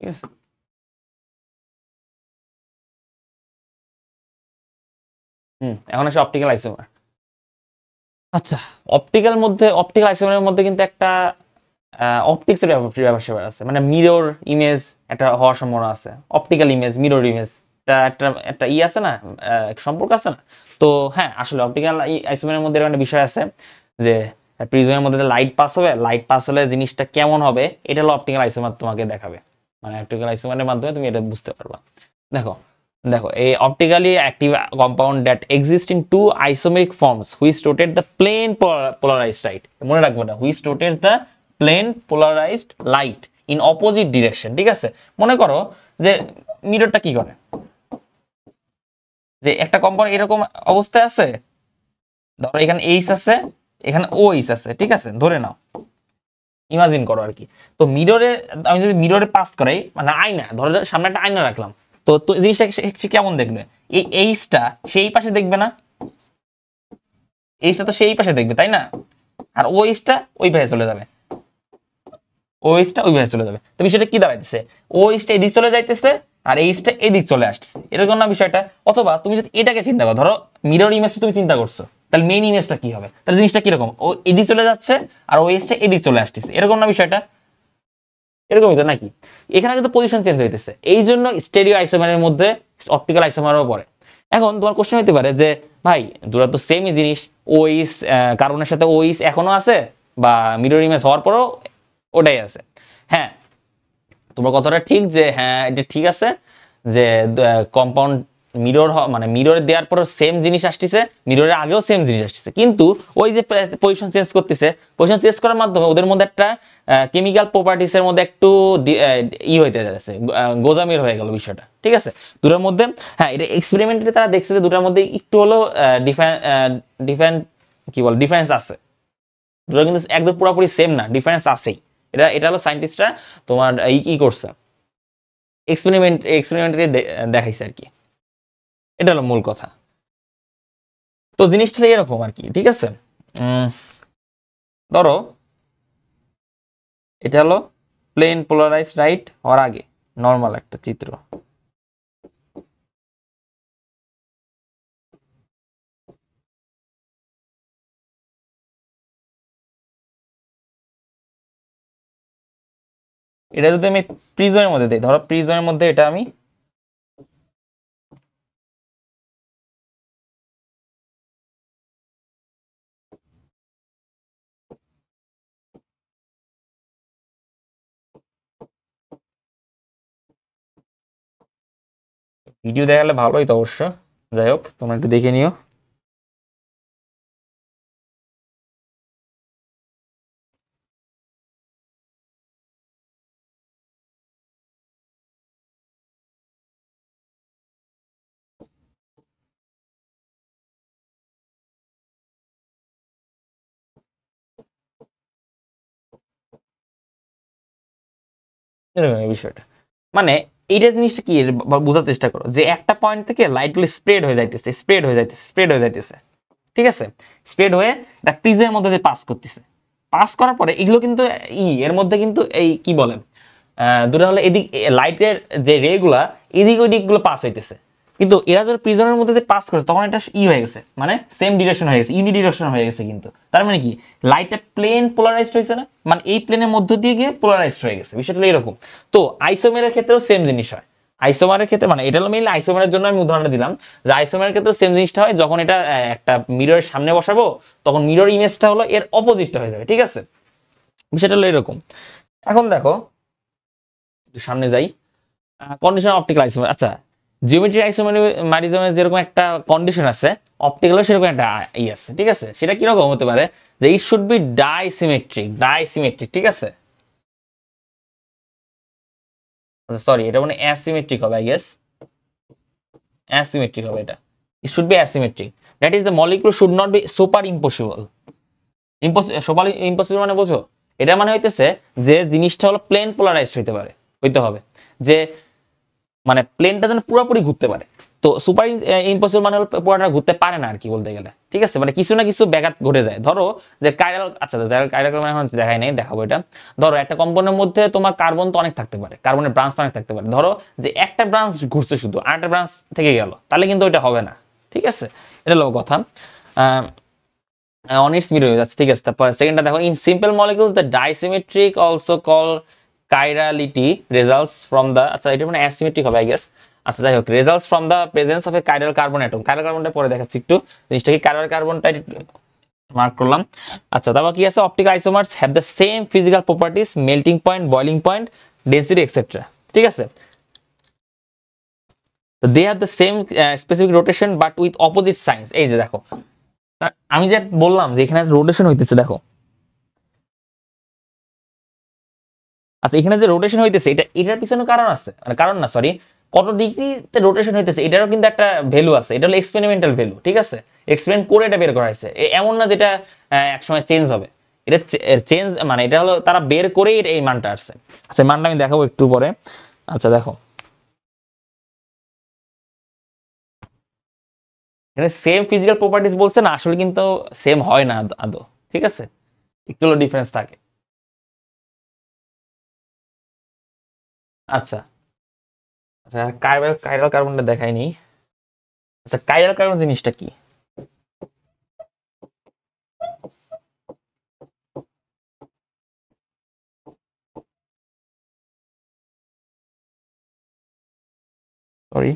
ঠিক আছে, এখন আসে অপটিক্যাল আইসোমার। আচ্ছা, অপটিক্যাল আইসোমারের মধ্যে কিন্তু একটা অপটিক্সের ব্যাপার আছে, মানে মিরর ইমেজ একটা হওয়ার সম্ভাবনা আছে। অপটিক্যাল ইমেজ, মিরর ইমেজ, একটা একটা আছে না, সম্পর্ক আছে না? তো হ্যাঁ, আসলে অপটিক্যাল আইসোমারের মধ্যে এরকম একটা বিষয় আছে যে প্রিজমের মধ্যে লাইট পাস হবে, লাইট পাস হলে জিনিসটা কেমন হবে এটা হলো অপটিক্যাল আইসোমার তোমাকে দেখাবে। মানে অপটিক্যাল আইসোমারের মাধ্যমে তুমি এটা বুঝতে পারবা। দেখো দেখো এই optically active compound that exist in two isomeric forms which rotate the plane polarised light. মনে রাখবো না, which rotate the plane polarised light in opposite direction. ঠিক আছে, মনে করো যে মিররটা কি করে, যে একটা কম্পাউন্ড এরকম অবস্থায় আছে, ধরো এখানে এইচ আছে, এখানে ও এইচ আছে, ঠিক আছে, ধরে নাও, ইমাজিন করো আর কি। তো মিররে আমি যদি মিররে পাস করাই, মানে আয়না, ধরো সামনে একটা আয়না রাখলাম, তো জিনিসটা সে কেমন দেখবে? এই এইচটা সেই পাশে দেখবে না, এইচটা তো সেই পাশে দেখবে তাই না, আর ও এইচটা ওই পাশে চলে যাবে, ও এইচটা ওই পাশে চলে যাবে। তো বিষয়টা কি দাঁড়াইতেছে? ও এইচটা এদিক চলে যাইতেছে আর এইচটা এদিক চলে আসতেছে, এরকম না বিষয়টা? অথবা তুমি যদি এটাকে চিন্তা করো, ধরো মিরর ইমেজটা তুমি চিন্তা করছো, তাহলে মেইন ইমেজটা কি হবে? তাহলে জিনিসটা কিরকম, ও এদিক চলে যাচ্ছে আর ও এইচটা এদিক চলে আসতেছে, এরকম না বিষয়টা? এরকমই তো নাকি? এখানে কিন্তু পজিশন চেঞ্জ হইতেছে, এই জন্য স্টেরিও আইসোমারের মধ্যে অপটিক্যাল আইসোমারও পড়ে। এখন তোমার কোশ্চেন হতে পারে যে ভাই দুটো তো সেমই জিনিস, ওইস কার্বনের সাথে ওইস এখনো আছে, বা মিরর ইমেজ হওয়ার পরও ওটাই আছে। হ্যাঁ, তোমার কথাটা ঠিক, যে হ্যাঁ এটা ঠিক আছে যে কম্পাউন্ড মিরর মানে মিররে দেওয়ার পর সেম জিনিস আসতেছে, মিররের আগেও সেম জিনিস আসতেছে, কিন্তু ওই যে পজিশন চেঞ্জ করতেছে, পজিশন চেঞ্জ করার মাধ্যমে ওদের মধ্যে একটা কেমিক্যাল প্রপার্টিসের মধ্যে একটু হইতে যাচ্ছে, গোজামির হয়ে গেল বিষয়টা। ঠিক আছে, দুটার মধ্যে, হ্যাঁ এটা এক্সপেরিমেন্টে তারা দেখছে যে দুটার মধ্যে একটু হলো ডিফারেন্ট কি বল ডিফারেন্স আছে, দুটো কিন্তু একদম পুরোপুরি সেম না, ডিফারেন্স আছেই। এটা এটা হলো সায়েন্টিস্টরা তোমার ই করছে, এক্সপেরিমেন্টালি দেখাইছে আর কি, এটা হলো মূল কথা। তো জিনিসটা এরকম আর কি, ঠিক আছে। ধরো এটা হলো প্লেন পোলারাইজ রাইট হওয়ার আগে নর্মাল একটা চিত্র, এটা যদি আমি প্রিজমের মধ্যে দিই, ধরো প্রিজমের মধ্যে এটা আমি ভিডিও দেখালে ভালোই তো অবশ্য, যাই হোক তোমরা একটু দেখে নিও। এরকম এই বিষয়টা, মানে এইটা জিনিসটা কি বোঝার চেষ্টা করো, যে একটা পয়েন্ট থেকে লাইট গুলো স্প্রেড হয়ে যাইতেছে, স্প্রেড হয়ে যাইতেছে, স্প্রেড হয়ে যাইতেছে, ঠিক আছে, স্প্রেড হয়ে এটা প্রিজমের মধ্যে দিয়ে পাস করতেছে, পাস করার পরে এগুলো কিন্তু এর মধ্যে কিন্তু এই কি বলে দুটো হলে এদিক লাইটের যে রে গুলা এদিক ওই দিকগুলো পাস হইতেছে, কিন্তু এরা যখন প্রিজমের মধ্যে দিয়ে পাস করছে তখন এটা হয়ে গেছে, মানে সেম ডিরেকশন হয়ে গেছে, ইউনি ডিরেকশন হয়ে গেছে। কিন্তু তার মানে কি, লাইটটা প্লেন পোলারাইজড হয়েছে না, মানে এই প্লেনের মধ্য দিয়ে গিয়ে পোলারাইজড হয়ে গেছে, বিষয়টা এরকম। তো আইসোমেরের ক্ষেত্রেও সেম জিনিস হয়, আইসোমারের ক্ষেত্রে, মানে এটা হলো মেইনলি আইসোমারের জন্য আমি উদাহরণ দিলাম, যে আইসোমারের ক্ষেত্রে সেম জিনিসটা হয়, যখন এটা একটা মিররের সামনে বসাবো তখন মিরর ইমেজটা হলো এর অপোজিটটা হয়ে যাবে, ঠিক আছে, বিষয়টা হলো এরকম। এখন দেখো একটু সামনে যাই, কন্ডিশন অপটিক্যাল আইসোমার। আচ্ছা, জিওমেট্রিক আইসোমারিজমের যেরকম একটা কন্ডিশন আছে, অপটিক্যালও সেরকম একটা আছে, ঠিক আছে। সেটা কিরকম হতে পারে, যে ইট শুড বি ডাইসিমেট্রিক, ঠিক আছে, সরি এটা মানে অ্যাসিমেট্রিক হবে, আই গেস অ্যাসিমেট্রিক হবে এটা, it should be asymmetric, that is the molecule should not be super impossible. Super impossible মানে বোঝো, এটা মানে হইতেছে যে জিনিসটা হলো প্লেন পোলারাইজড হইতে হবে, যে মানে প্লেনটা যেন পুরোপুরি ঘুরতে পারে। তো সুপার ইম্পসিবল মানে হলো পুরোটা ঘুরতে পারে না আর কি, বলতে গেলে, ঠিক আছে, মানে কিছু না কিছু ব্যাঘাত ঘটে যায়। ধরো যে কাইরাল, আচ্ছা কাইরাল এখন দেখাই নাই, দেখাবো এটা। ধরো একটা কম্পাউন্ডের মধ্যে তোমার কার্বন তো অনেক থাকতে পারে, কার্বনের ব্রাঞ্চ তো অনেক থাকতে পারে, ধরো যে একটা ব্রাঞ্চ ঘুরছে শুধু আর একটা ব্রাঞ্চ থেকে গেল, তাহলে কিন্তু ওইটা হবে না, ঠিক আছে, এটা হলো কথা। অন ইটস মিরর ইমেজ, আচ্ছা ঠিক আছে। তারপর সেকেন্ডটা দেখো, in simple molecules the dissymmetric also call chirality results from the, আচ্ছা এটা মানে অ্যাসিমেট্রিক হবে আই গেস। আচ্ছা যাই হোক, results from the presence of a chiral carbon atom. Chiral কার্বনটা পরে দেখাচ্ছি একটু জিনিসটা কি। কাইরাল কার্বনটা মার্ক করলাম। আচ্ছা তারপর কি আছে, optical isomers have the same physical properties, melting point, boiling point, density etcetera, ঠিক আছে। They have the same specific rotation but with opposite signs. এই যে দেখো, আমি যে বললাম যে এখানে রোটেশন হইতেছে দেখো, আচ্ছা এখানে যে রোটেশন হইতেছে এটার পিছনে কারণ আছে, মানে কারণ না সরি, কত ডিগ্রিতে রোটেশন হইতেছে এটারও কিন্তু একটা ভ্যালু আছে। এটা হলো এক্সপেরিমেন্টাল ভ্যালু, ঠিক আছে। এক্সপেরিমেন্ট করে এটা বের করা হয়েছে, এমন না যেটা একসময় চেঞ্জ হবে। এটা চেঞ্জ মানে এটা হলো তারা বের করেই এই মানটা আসছে। আচ্ছা মানটা আমি দেখাবো একটু পরে। আচ্ছা দেখো, এখানে সেম ফিজিক্যাল প্রপার্টিস বলছে না, আসলে কিন্তু সেম হয় না আদৌ, ঠিক আছে, একটু হলো ডিফারেন্স থাকে। আচ্ছা আচ্ছা, কাইরাল কার্বনটা দেখাইনি। আচ্ছা কাইরাল কার্বন জিনিসটা কি? সরি,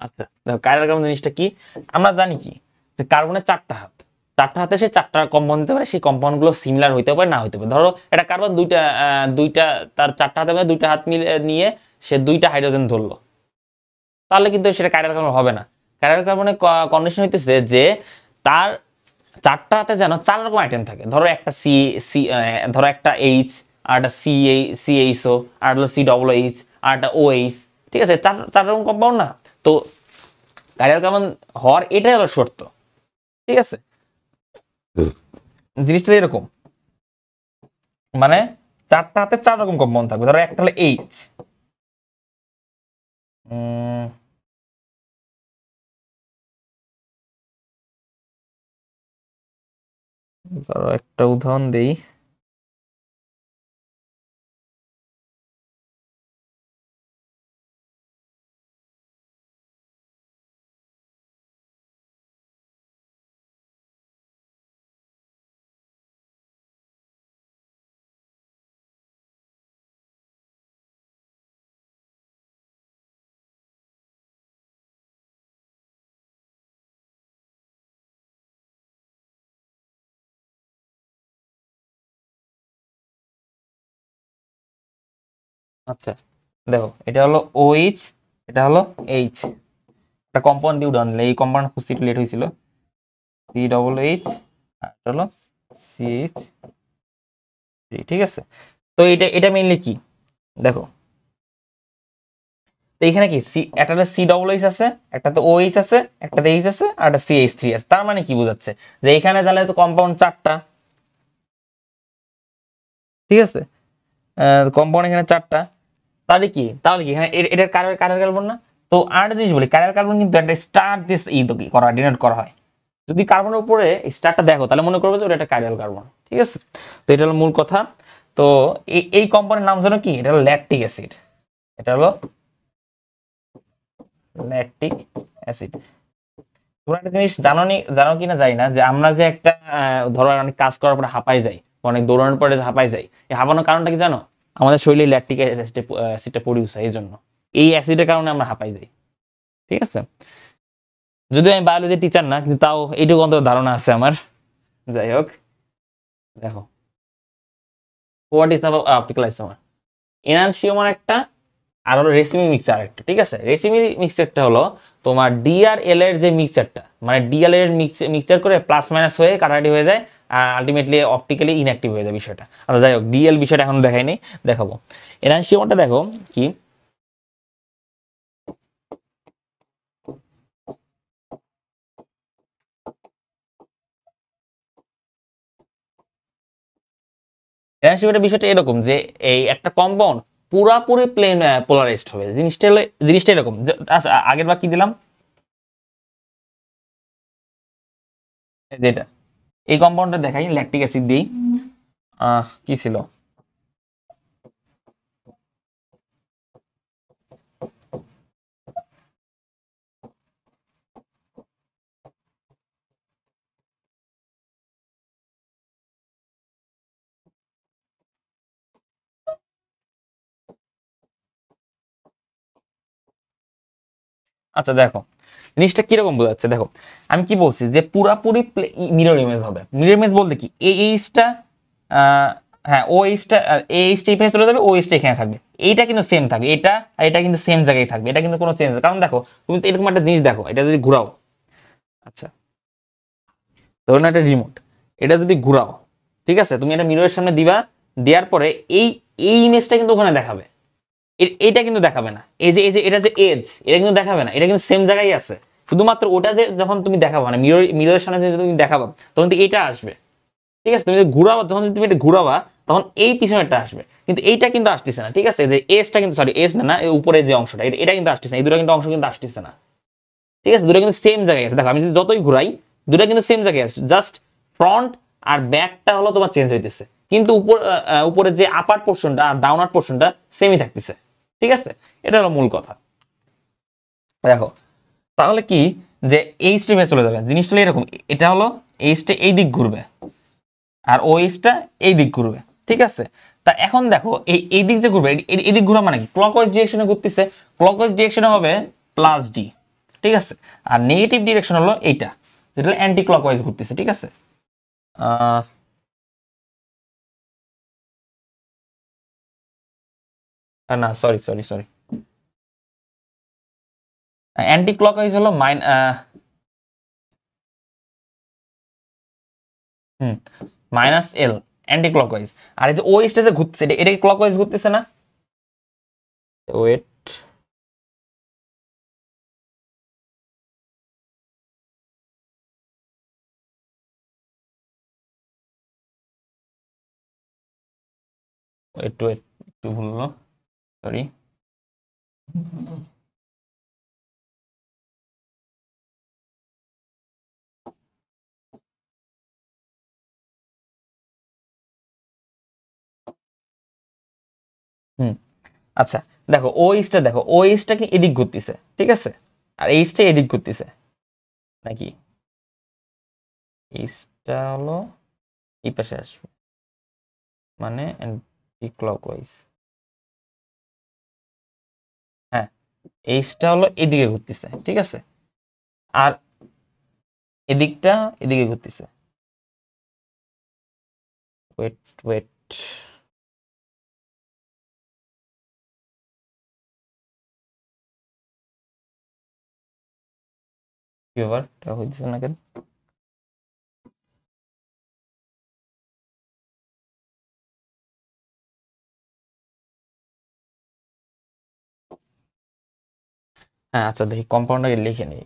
আচ্ছা দেখো কাইরাল কার্বন জিনিসটা কি। আমরা জানি কি যে কার্বনের চারটা হাত, চারটা হাতে সে চারটা কম্পাউন্ড দিতে পারে, সেই কম্পাউন্ড গুলো সিমিলার হইতে পারে না হইতে পারে। ধরো এটা কার্বন দুইটা তার চারটা হাতে দুইটা হাত মিলে নিয়ে সে দুইটা হাইড্রোজেন ধরলো, তাহলে কিন্তু সেটা কাইরাল কার্বন হবে না। কাইরাল কার্বনের কন্ডিশন হইতেছে যে তার চারটা হাতে যেন চার রকম আইটেম থাকে। ধরো একটা সি সি ধরো একটা এইচ, আর একটা সিএইচও, আর হলো COOH, আর একটা OH, ঠিক আছে, চার চার রকম কম্পাউন্ড না। তো কাইরাল কার্বন হওয়ার এটাই হলো শর্ত, ঠিক আছে। জিনিসটা এরকম, মানে চারটা হাতে চার রকম কম্পাউন্ড থাকবে। ধরো একটা হলো এইচ, ধরো একটা উদাহরণ দেই। আচ্ছা দেখো, এটা হলো OH, এটা হলো এইচ, একটা কম্পাউন্ড দিয়ে উদাহরণ দিলে, এই কম্পাউন্ড খুঁজতে একটু লেট হয়েছিল। COOH, আর এটা হলো CH, ঠিক আছে। তো এটা এটা মেইনলি কি দেখো, তো এখানে কি একটা COOH আছে, একটা তো OH আছে, একটা এইচ আছে, আর একটা CH3 আছে। তার মানে কি বোঝাচ্ছে যে এখানে তাহলে তো কম্পাউন্ড চারটা, ঠিক আছে, কম্পাউন্ড এখানে চারটা। তাহলে কি এখানে এটার কার্বন কার্বন কার্বন না। তো আরেকটা জিনিস বলি, কার্বন কার্বন কিন্তু একটা স্টার দিয়ে করা ডিনোট করা হয়। যদি কার্বনের উপরে স্টারটা দেখো তাহলে মনে করবে যে ওটা একটা কার্বন কার্বন, ঠিক আছে। তো এটা হলো মূল কথা। তো এই কম্পাউন্ডের নাম জানো কি? এটা হলো ল্যাকটিক অ্যাসিড। এটা হলো ল্যাকটিক অ্যাসিড। তোমরা একটা জিনিস জানো কি না জানি না, যে আমরা যে একটা ধরো অনেক কাজ করার পরে হাঁপাই যাই, অনেক দৌড়ানোর পরে যে হাঁপাই যাই, এই হাঁপানোর কারণটা কি জানো? আমাদের শরীরে ল্যাকটিক অ্যাসিডটা প্রডিউস হয়, এই জন্য এই অ্যাসিডের কারণে আমরা হাঁপাই যাই, ঠিক আছে। যদিও আমি বায়োলজি টিচার না, কিন্তু তাও এইটুকু অন্তত ধারণা আছে আমার। যাই হোক, দেখো what is optical isomer. Enantiomer একটা, আর হলো রেসিমি মিক্সচার একটা, ঠিক আছে। রেসিমি মিক্সচারটা হলো তোমার DRL এর যে মিক্সচারটা, মানে DRL এর মিক্সচার করে প্লাস মাইনাস হয়ে কাটাকাটি হয়ে যায়, আলটিমেটলি অপটিক্যালি ইনঅ্যাক্টিভ হয়ে যায় বিষয়টা। আচ্ছা যাই হোক, ডিএল বিষয়টা এখন দেখাইনি, দেখাবো। এনানসিওমারটা দেখো কি, এনানসিওমারের বিষয়টা এরকম যে এই একটা কম্পাউন্ড পুরাপুরি প্লেন পোলারাইজড হবে। জিনিসটা এরকম। আচ্ছা, আগের বার কি দিলাম, যেটা এই কম্পাউন্ডটা দেখাই, ল্যাকটিক অ্যাসিড দিই। কি ছিল, আচ্ছা দেখো জিনিসটা কিরকম বোঝাচ্ছে, দেখো আমি কি বলছি যে পুরাপুরি মিরর ইমেজ হবে। মিরর ইমেজ বলতে কি, এই এইচটা হ্যাঁ ও এইচটা এই পেজে চলে যাবে, ও এইচটা এখানে থাকবে, এইটা কিন্তু সেম থাকবে, এটা আর এটা কিন্তু সেম জায়গায় থাকবে, এটা কিন্তু কোনো চেঞ্জ। কারণ দেখো তুমি এরকম একটা জিনিস দেখো, এটা যদি ঘুরাও, আচ্ছা ধরুন একটা রিমোট, এটা যদি ঘুরাও, ঠিক আছে, তুমি এটা মিররের সামনে দিবা, দেওয়ার পরে এই এই ইমেজটা কিন্তু ওখানে দেখাবে, এটা কিন্তু দেখাবে না। এই যে এটা যে এজ, এটা কিন্তু দেখাবে না, এটা কিন্তু সেম জায়গায় আছে। শুধুমাত্র ওটা যে যখন তুমি দেখাবা, মানে মিররের সামনে যে তুমি দেখাবা, তখন তো এটা আসবে, ঠিক আছে। তুমি যদি ঘুরাবা, যখন তুমি এটা ঘুরাবা, তখন এই পিছনেরটা আসবে, কিন্তু এইটা কিন্তু আসতেছে না, ঠিক আছে। যে এজটা কিন্তু, সরি এজ না, এই উপরে যে অংশটা, এটা কিন্তু আসতেছে না, এই দুটো কিন্তু অংশ কিন্তু আসতেছে না, ঠিক আছে। দুটো কিন্তু সেম জায়গায় আছে। দেখো আমি যদি যতই ঘুরাই, দুটো কিন্তু সেম জায়গায় আছে, জাস্ট ফ্রন্ট আর ব্যাকটা হলো তোমার চেঞ্জ হইতেছে, কিন্তু উপরে যে আপার পোর্শনটা আর ডাউনার পোর্শনটা সেমই থাকতেছে, ঠিক আছে। এটা হলো মূল কথা। দেখো তাহলে কি, যে এই স্ট্রিমে চলে যাবে, জিনিসটা হলো এরকম, এটা হলো এইচটা এই দিক ঘুরবে আর ও এইচটা এই দিক ঘুরবে, ঠিক আছে। তা এখন দেখো এই দিক যে ঘুরবে, এই দিক ঘুরা মানে কি, ক্লকওয়াইজ ডিরেকশনে ঘুরতেছে, ক্লকওয়াইজ ডিরেকশনে হবে প্লাস ডি, ঠিক আছে। আর নেগেটিভ ডিরেকশন হলো এইটা, যেটা হলো অ্যান্টি ক্লকওয়াইজ ঘুরতেছে, ঠিক আছে। আহ, না sorry sorry sorry, anti clockwise হলো হুম মাইনাস এল, অ্যান্টি ক্লকওয়াইজ। আর এই যে ও স্টেজে ঘুরতেছে, এটা ক্লকওয়াইজ ঘুরতেছে না, ওয়েট, ওয়েট ওয়েট, একটু ভুললো, সরি। হুম আচ্ছা দেখো ও ইস্টটা, দেখো ও ইস্টটা কি এদিক ঘুরতেছে, ঠিক আছে, আর এইচটা এদিক ঘুরতেছে নাকি, এইচটা হলো এই পাশে আসবে, মানে অ্যান্টি ক্লকওয়াইজ, হ্যাঁ এইচটা হলো এদিকে ঘুরতেছে, ঠিক আছে, আর এদিকটা এদিকে ঘুরতেছে। ওয়েট ওয়েট, কি ব্যাপার, এটা হইতেছে না কেন? হ্যাঁ আচ্ছা দেখি কম্পাউন্ডারে লিখে নিই।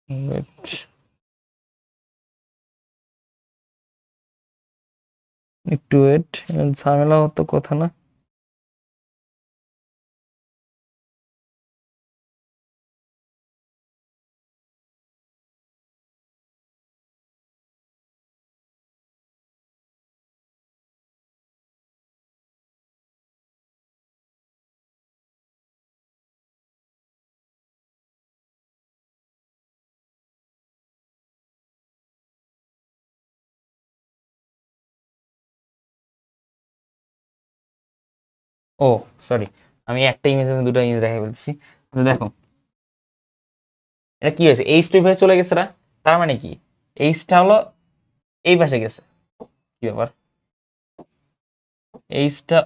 ওয়েট, একটু ওয়েট, ঝামেলা হতো কথা না। ও সরি, আমি একটা ইমেজ দুটো ইমেজ দেখা বলছি। দেখো এটা কি হয়েছে, এইচ টু চলে গেছে না, তার মানে কি এইচটা হলো এই পাশে গেছে। কি ব্যাপার, এইচটা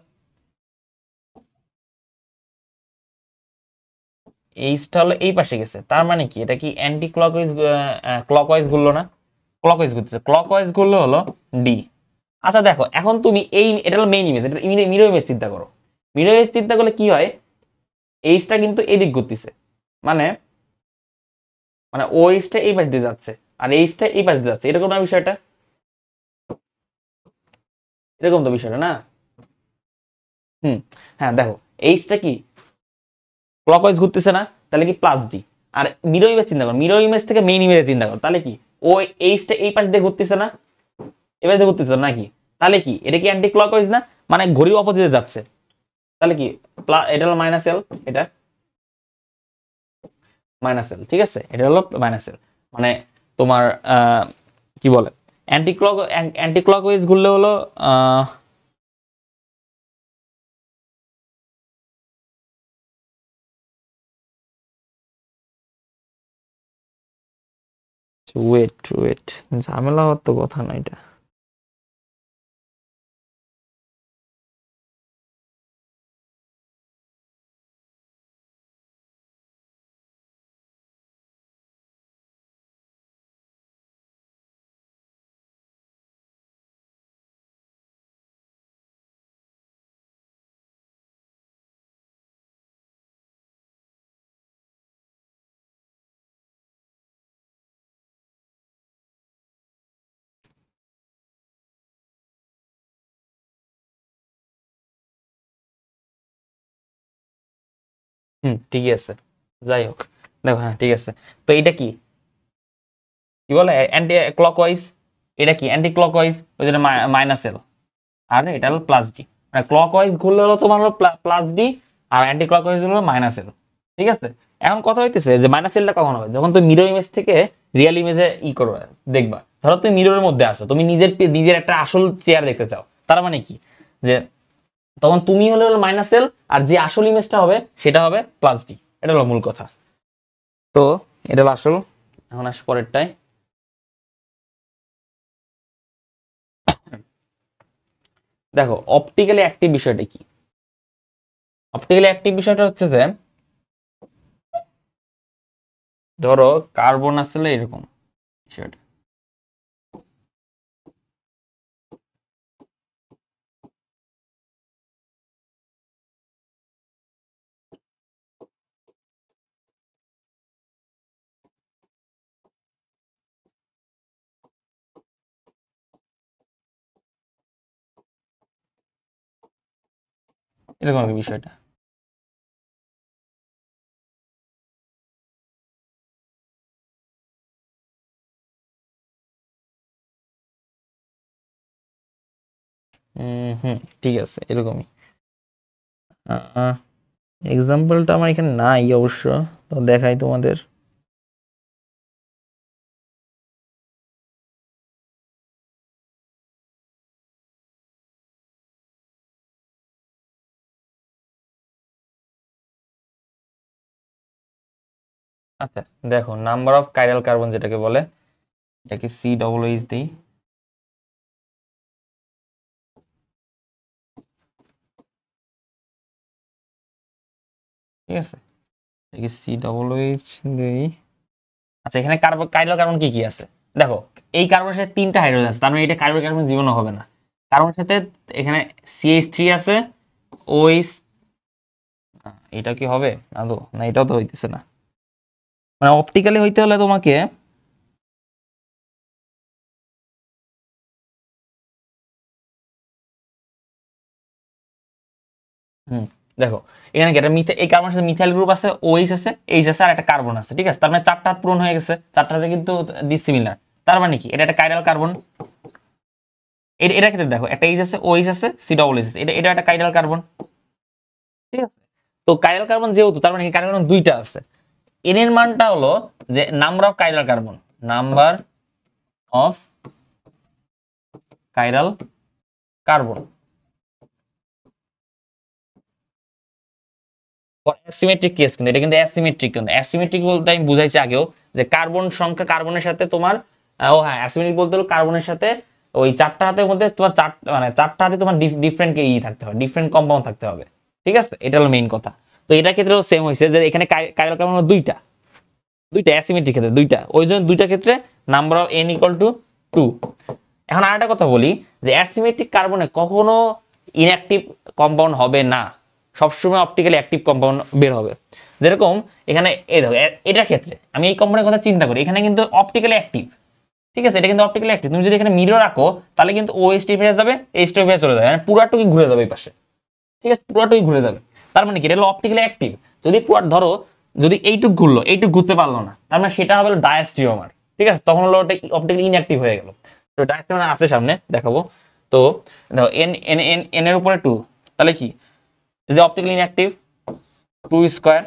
এইচটা হলো এই পাশে গেছে, তার মানে কি এটা কি অ্যান্টি ক্লকওয়াইজ, ক্লকওয়াইজ ঘুরলো না, ক্লকওয়াইজ ঘুরতেছে, ক্লকওয়াইজ ঘুরলে হলো ডি। আচ্ছা দেখো এখন তুমি এই, এটা হলো মেইন ইমেজ, এটা মিরর ইমেজ চিন্তা করো। মিরর ইমেজ চিন্তা করলে কি হয়, এইচটা কিন্তু এদিক ঘুরতেছে, মানে মানে ও এইচটা এই পাশ দিয়ে যাচ্ছে আর এইচটা এই পাশ দিয়ে যাচ্ছে, এরকম না বিষয়টা, এরকম তো বিষয়টা না। হুম, হ্যাঁ দেখো এইচটা কি ক্লকওয়াইজ ঘুরতেছে না, তাহলে কি প্লাস ডি। আর মিরর ইমেজ চিন্তা করো, মিরর ইমেজ থেকে মেইন ইমেজে চিন্তা করো, তাহলে কি ও এইচটা এই পাশ দিয়ে ঘুরতেছে না, এই পাশ দিয়ে ঘুরতেছে না নাকি, তাহলে কি এটা কি অ্যান্টি ক্লকওয়াইজ না, মানে ঘড়ির অপোজিটে যাচ্ছে, তাহলে কি এটা হলো মাইনাস এল, এটা মাইনাস এল, ঠিক আছে, এটা হলো মাইনাস এল, মানে তোমার কি বলে অ্যান্টি ক্লকওয়াইজ ঘুরলে হলো ওয়েট ওয়েট, ঝামেলা হওয়ার তো কথা না এটা। হুম ঠিকই আছে, যাই হোক দেখো, হ্যাঁ ঠিক আছে। তো এটা কি কি বলে অ্যান্টি ক্লকওয়াইজ, এটা কি অ্যান্টি ক্লকওয়াইজ, ওই জন্য মাইনাস এল, আর এটা হলো প্লাস ডি, মানে ক্লকওয়াইজ ঘুরলে হলো তোমার হলো প্লাস ডি, আর অ্যান্টি ক্লকওয়াইজ হলো মাইনাস এল, ঠিক আছে। এখন কথা হইতেছে যে মাইনাস এলটা কখন হবে, যখন তুমি মিরর ইমেজ থেকে রিয়েল ইমেজে ই করবে, দেখবা ধরো তুমি মিররের মধ্যে আসো, তুমি নিজের নিজের একটা আসল চেয়ার দেখতে চাও, তার মানে কি যে তখন তুমি হলে হলো মাইনাস এল, আর যে আসল ইমেজটা হবে সেটা হবে প্লাস ডি, এটা হলো মূল কথা। তো এটা হলো আসল। এখন আসে পরেরটায়, দেখো অপটিক্যালি অ্যাক্টিভ বিষয়টা কি, অপটিক্যালি অ্যাক্টিভ বিষয়টা হচ্ছে যে ধরো কার্বন আসলে এরকম বিষয়টা, এরকম আর কি বিষয়টা। হুম ঠিক আছে এরকমই। এক্সাম্পলটা আমার এখানে নাই অবশ্য, তো দেখাই তোমাদের। আচ্ছা দেখো নাম্বার অফ কাইরাল কার্বন যেটাকে বলে, এটাকে সি ডবল এইচ দিই, ঠিক আছে, এটাকে সি ডবল এইচ দিই। আচ্ছা এখানে কার্বন কাইরাল কার্বন কি কি আছে, দেখো এই কার্বনের সাথে তিনটা হাইড্রোজেন আছে, তার মানে এটা কার্বন কার্বন জীবনও হবে না। কার্বনের সাথে এখানে সিএইচ থ্রি আছে, ওইচ, এটা কি হবে আদৌ, না এটাও তো হইতেছে না, মানে অপটিক্যালি হইতে হলে তোমাকে হুম দেখো এখানে কি একটা এই কার্বনের সাথে মিথাইল গ্রুপ আছে, ওইচ আছে, এইচ আছে, আর একটা কার্বন আছে, ঠিক আছে, তার মানে চারটা হাত পূরণ হয়ে গেছে, চারটাতে কিন্তু ডিসিমিলার, তার মানে কি এটা একটা কাইরাল কার্বন। এটা এটা ক্ষেত্রে দেখো একটা এইচ আছে, ওইচ আছে, সি ডবল এইচ আছে, এটা এটা একটা কাইরাল কার্বন, ঠিক আছে। তো কাইরাল কার্বন যেহেতু, তার মানে কাইরাল কার্বন দুইটা আছে, এন এর মানটা হলো যে number of chiral carbon, number of chiral carbon, asymmetric case, কিন্তু এটা কিন্তু অ্যাসিমেট্রিক, কিন্তু অ্যাসিমেট্রিক বলতে আমি বুঝাইছি আগেও যে কার্বন সংখ্যা কার্বনের সাথে তোমার ও হ্যাঁ অ্যাসিমেট্রিক বলতে হলো কার্বনের সাথে ওই চারটা হাতের মধ্যে তোমার মানে চারটা হাতে তোমার ডিফারেন্ট ই থাকতে হবে, ডিফারেন্ট কম্পাউন্ড থাকতে হবে। ঠিক আছে, এটা হলো মেইন কথা। তো এটার ক্ষেত্রেও সেম হয়েছে যে এখানে কাইরাল কার্বন হলো দুইটা, দুইটা অ্যাসিমেট্রিক ক্ষেত্রে দুইটা, ওই জন্য দুইটা ক্ষেত্রে number of n equal to 2। এখন আরেকটা কথা বলি যে অ্যাসিমেট্রিক কার্বনে কখনো ইনঅ্যাক্টিভ কম্পাউন্ড হবে না, সবসময় অপটিক্যালি অ্যাক্টিভ কম্পাউন্ড বের হবে। যেরকম এখানে এই দেখো এটার ক্ষেত্রে আমি এই কম্পাউন্ডের কথা চিন্তা করি, এখানে কিন্তু অপটিক্যালি অ্যাক্টিভ। ঠিক আছে, এটা কিন্তু অপটিক্যালি অ্যাক্টিভ। তুমি যদি এখানে মিরর রাখো তাহলে কিন্তু ও এইচ টি ভেজে যাবে, এইচ টি ভেজে চলে যাবে, মানে পুরাটুকুই ঘুরে যাবে এই পাশে। ঠিক আছে, পুরাটুকুই ঘুরে যাবে। তার মানে কি এটা হলো অপটিক্যালি অ্যাক্টিভ। যদি পুরা ধরো যদি এইটুক ঘুরলো, এইটুক ঘুরতে পারলো না, তার মানে সেটা হবে ডায়াস্ট্রিওমার। ঠিক আছে, তখন হলো ওটা অপটিক্যালি ইনঅ্যাক্টিভ হয়ে গেল। তো ডায়াস্ট্রিওমার আছে সামনে দেখাবো। তো দেখো এন এন এন এন এর উপরে 2, তাহলে কি যে অপটিক্যালি ইনঅ্যাক্টিভ 2 স্কয়ার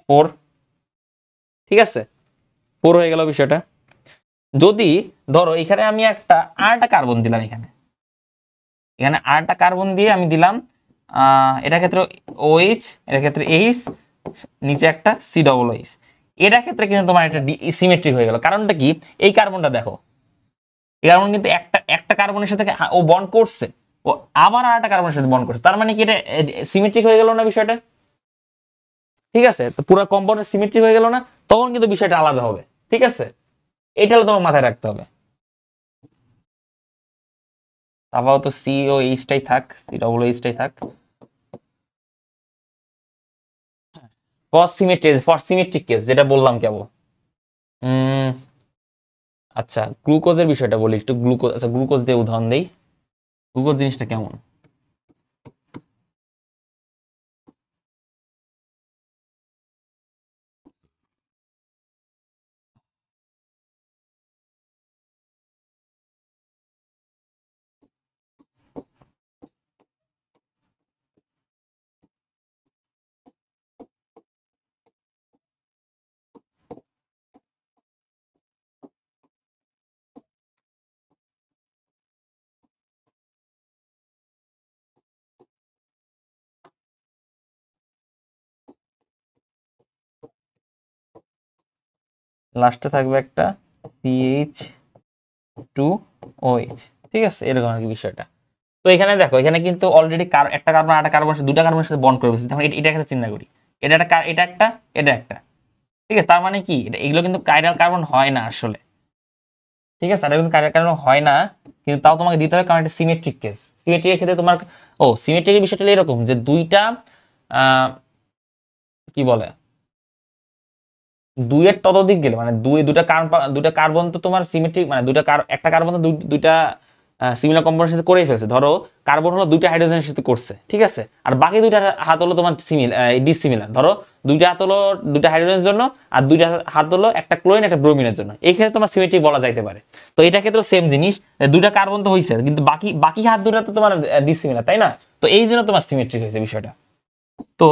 4। ঠিক আছে, 4 হয়ে গেল বিষয়টা। যদি ধরো এখানে আমি আরেকটা কার্বন দিলাম, এখানে এখানে আরেকটা কার্বন দিয়ে আমি দিলাম এটার ক্ষেত্রে OH, এটার ক্ষেত্রে এইচ, নিচে একটা COOH। এটার ক্ষেত্রে কিন্তু তোমার একটা সিমেট্রিক হয়ে গেল। কারণটা কি, এই কার্বনটা দেখো, এই কার্বন কিন্তু একটা একটা কার্বনের সাথে ও বন্ড করছে, ও আবার আরেকটা কার্বনের সাথে বন্ড করছে, তার মানে কি এটা সিমেট্রিক হয়ে গেল না বিষয়টা? ঠিক আছে, তো পুরো কম্পাউন্ডের সিমেট্রিক হয়ে গেল না? তখন কিন্তু বিষয়টা আলাদা হবে। ঠিক আছে, এটা হলো তোমার মাথায় রাখতে হবে। আপাতত COH-টাই থাক, COOH-টাই থাক। ফর সিমেট্রিক কেস যেটা বললাম কেবল। আচ্ছা, গ্লুকোজের বিষয়টা বলি একটু। গ্লুকোজ, আচ্ছা গ্লুকোজ দিয়ে উদাহরণ দেই। গ্লুকোজ জিনিসটা কেমন? লাস্টে থাকবে একটা CH2OH। ঠিক আছে, এরকম আর কি বিষয়টা। তো এখানে দেখো, এখানে কিন্তু অলরেডি একটা কার্বন আরেকটা কার্বন দুটা কার্বনের সাথে বন্ড করে ফেলছে। তখন এটা একটা চিন্তা করি, এটা একটা এটা একটা এটা একটা। ঠিক আছে, তার মানে কি এগুলো কিন্তু কাইরাল কার্বন হয় না আসলে। ঠিক আছে, এটা কিন্তু কাইরাল কার্বন হয় না, কিন্তু তাও তোমাকে দিতে হবে কারণ এটা সিমেট্রিক কেস। সিমেট্রিকের ক্ষেত্রে তোমার সিমেট্রিকের বিষয়টা এরকম যে দুইটা কি বলে দুইয়ের ততোধিক গেলে মানে দুইটা কার্বন তো তোমার সিমেট্রিক, মানে একটা কার্বন তো দুইটা সিমিলার কম্পাউন্ডের সাথে করেই ফেলছে। ধরো কার্বন হলো দুইটা হাইড্রোজেনের সাথে করছে, ঠিক আছে, আর বাকি দুইটা হাত হলো তোমার ডিসিমিলার। ধরো দুইটা হাত হলো দুইটা হাইড্রোজেনের জন্য, আর দুইটা হাত হলো একটা ক্লোরিন একটা ব্রোমিনের জন্য। এই ক্ষেত্রে তোমার সিমেট্রিক বলা যাইতে পারে। তো এটা ক্ষেত্রে সেম জিনিস, দুইটা কার্বন তো হয়েছে, কিন্তু বাকি বাকি হাত দুটা তো তোমার ডিসিমিলার, তাই না? তো এই জন্য তোমার সিমেট্রিক হয়েছে বিষয়টা। তো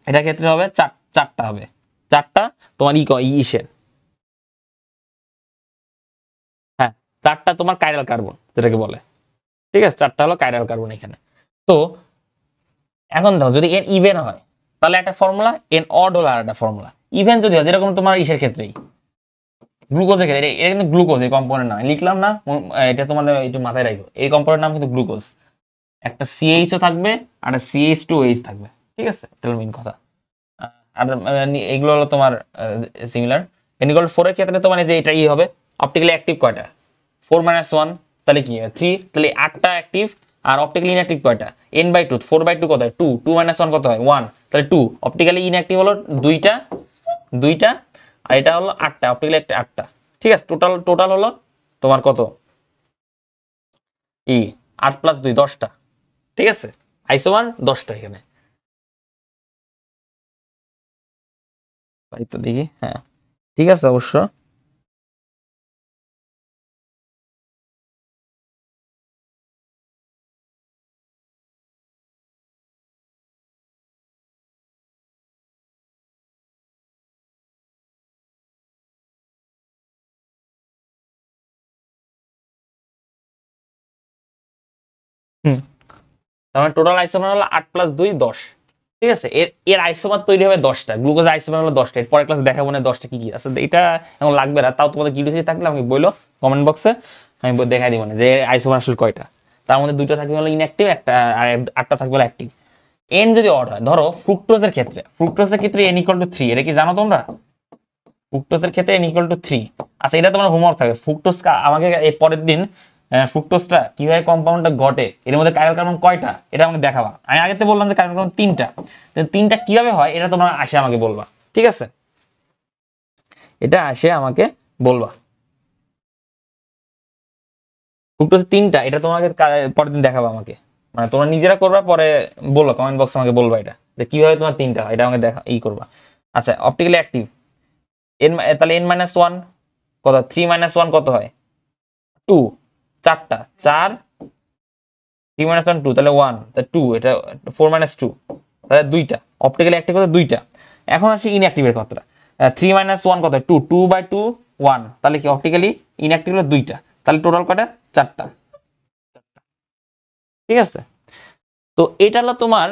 এটা ক্ষেত্রে হবে চারটা হবে, চারটা তোমার ইসের, হ্যাঁ চারটা তোমার কাইরাল কার্বন যেটাকে বলে। ঠিক আছে, চারটা হলো কাইরাল কার্বন এখানে। তো এখন দেখো যদি এন ইভেন হয় তাহলে একটা ফর্মুলা, এন অড হলো আর একটা ফর্মুলা। ইভেন যদি হয় যেরকম তোমার ইসের ক্ষেত্রেই, গ্লুকোজের ক্ষেত্রে, এটা কিন্তু গ্লুকোজ এই কম্পাউন্ডের নাম লিখলাম না, এটা তোমাদের একটু মাথায় রাখো, এই কম্পাউন্ডের নাম কিন্তু গ্লুকোজ। একটা CH ও থাকবে আর একটা CH2OH থাকবে। ঠিক আছে, এটা মেইন কথা। আর এগুলো হলো তোমার সিমিলার। এনিকল 4 এর ক্ষেত্রে তোমার যে এটা হবে অপটিক্যালি অ্যাক্টিভ কয়টা, 4 - 1, তাহলে কি 3, তাহলে 8টা অ্যাক্টিভ। আর অপটিক্যালি ইনঅ্যাক্টিভ কয়টা, n/2, 4/2 কত হয় 2, 2 - 1 কত হয় 1, তাহলে 2। অপটিক্যালি ইনঅ্যাক্টিভ হলো দুইটা দুইটা, আর এটা হলো 8টা, অপটিক্যালি একটা 8টা। ঠিক আছে, টোটাল টোটাল হলো তোমার কত 8 + 2 10টা। ঠিক আছে, আইসোমান 10টা এখানে। তাই তো দেখি, হ্যাঁ ঠিক আছে অবশ্য। হুম। তার মানে টোটাল আইসোমার হলো 8 + 2 10। ঠিক আছে, এর এর আইসোমার তৈরি হবে 10টা, গ্লুকোজ আইসোমার হলো 10টা। এর পরের ক্লাসে দেখাবো না 10টা কি কি আছে, এটা এখন লাগবে না। তাও তোমাদের কিউরিওসিটি থাকলে আমাকে বলো কমেন্ট বক্সে, আমি দেখাই দিব না যে আইসোমার আসলে কয়টা। তার মধ্যে 2টা থাকবে হলো ইনঅ্যাক্টিভ, একটা আর 8টা থাকবে হলো অ্যাক্টিভ। এন যদি অড হয়, ধরো ফ্রুক্টোজের ক্ষেত্রে n = 3, এটা কি জানো তোমরা? ফ্রুক্টোজের ক্ষেত্রে n = 3। আচ্ছা, এটা তোমার হোমওয়ার্ক থাকবে। ফ্রুক্টোজ আমাকে এই পরের দিন ফ্রুক্টোজটা কিভাবে কম্পাউন্ডটা ঘটে, এর মধ্যে কার্বন কার্বন কয়টা এটা আমাকে দেখাবা। আমি আগেতে বললাম যে কার্বন কার্বন 3টা, তিনটা কিভাবে হয় এটা তোমরা আসে আমাকে বলবা। ঠিক আছে, এটা আসে আমাকে বলবা। ফ্রুক্টোজ 3টা, এটা তোমাকে পরের দিন দেখাবা আমাকে, মানে তোমরা নিজেরা করবা, পরে বলবা কমেন্ট বক্সে আমাকে বলবা এটা যে কিভাবে তোমার 3টা হয়, এটা আমাকে দেখা করবা। আচ্ছা, অপটিক্যালি অ্যাক্টিভ তাহলে n-1 কত, 3 - 1 কত হয়? 2, 4টা, 4 3 - 1 2, তাহলে 1, তাহলে 2, এটা 4 - 2, তাহলে 2টা। অপটিক্যালি অ্যাক্টিভ কত? 2টা। এখন আসি ইনঅ্যাক্টিভের কথাটা। 3 - 1 কত? 2, 2/2 1, তাহলে কি অপটিক্যালি ইনঅ্যাক্টিভ হলো 2টা, তাহলে টোটাল কয়টা? 4টা। ঠিক আছে, তো এটা হলো তোমার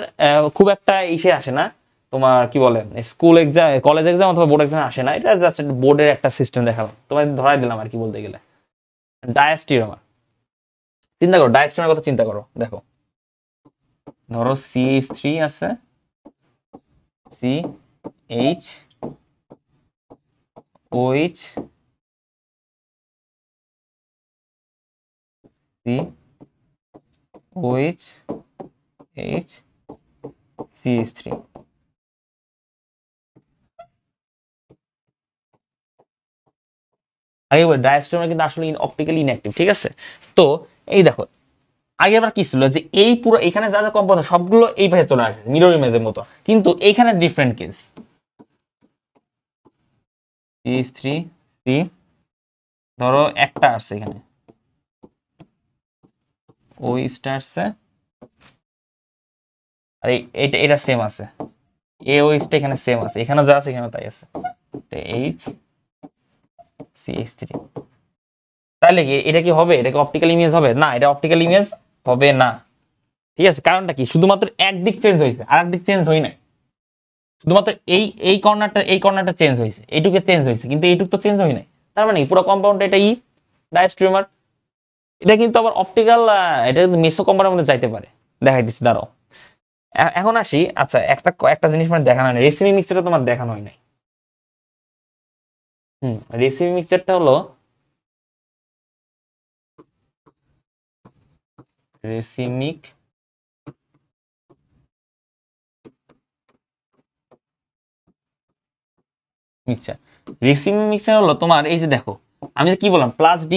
খুব একটা ইসে আসে না, তোমার কি বলে স্কুল এক্সাম, কলেজ এক্সাম অথবা বোর্ড এক্সাম আসে না। এটা জাস্ট বোর্ডের একটা সিস্টেম দেখালাম, তোমার ধরাই দিলাম আর কি বলতে গেলে। ডায়াস্টিরোমার, চিন্তা করো ডায়াস্টিরোমার কথা, চিন্তা করো। দেখো, ধরো CH3 আছে, CH OH COH H CH3। আগে বলি ডায়াস্ট্রোমার কিন্তু আসলে অপটিক্যালি ইনঅ্যাক্টিভ। ঠিক আছে, তো এই দেখো, আগে আবার কি ছিল যে এই পুরো এখানে যা যা কম্পাউন্ড সবগুলো এই পাশে চলে আসে মিরর ইমেজের মতো, কিন্তু এইখানে ডিফারেন্ট কেস। CH3 C, ধরো একটা আসছে এখানে ওই স্টার আসছে, আর এটা এটা সেম আছে, AOH টা এখানে সেম আছে, এখানে যা আছে এখানে তাই আছে, H CH3। তাহলে কি এটা কি হবে? এটা কি অপটিক্যাল ইমেজ হবে? না, এটা অপটিক্যাল ইমেজ হবে না। ঠিক আছে, কারণটা কি? শুধুমাত্র একদিক চেঞ্জ হয়েছে, আর একদিক চেঞ্জ হয় নাই। শুধুমাত্র এই কর্নারটা চেঞ্জ হয়েছে, এইটুকু চেঞ্জ হয়েছে, কিন্তু এইটুকু তো চেঞ্জ হয় নাই। তার মানে পুরো কম্পাউন্ড এটা ডায়াস্ট্রিমার। এটা কিন্তু আবার অপটিক্যাল, এটা কিন্তু মেসোকম্পাউন্ডের মধ্যে যাইতে পারে। দেখাই দিচ্ছি, দাঁড়াও। এখন আসি, আচ্ছা একটা একটা জিনিস মানে দেখানো হয় না, রেসিপি মিক্সচারটা তোমার দেখানো হয় নাই। রেসিপি মিক্সচারটা হলো রেসিমিক মিক্সচার। রেসিপি মিক্সচার হলো তোমার এই যে দেখো, আমি কি বললাম +D।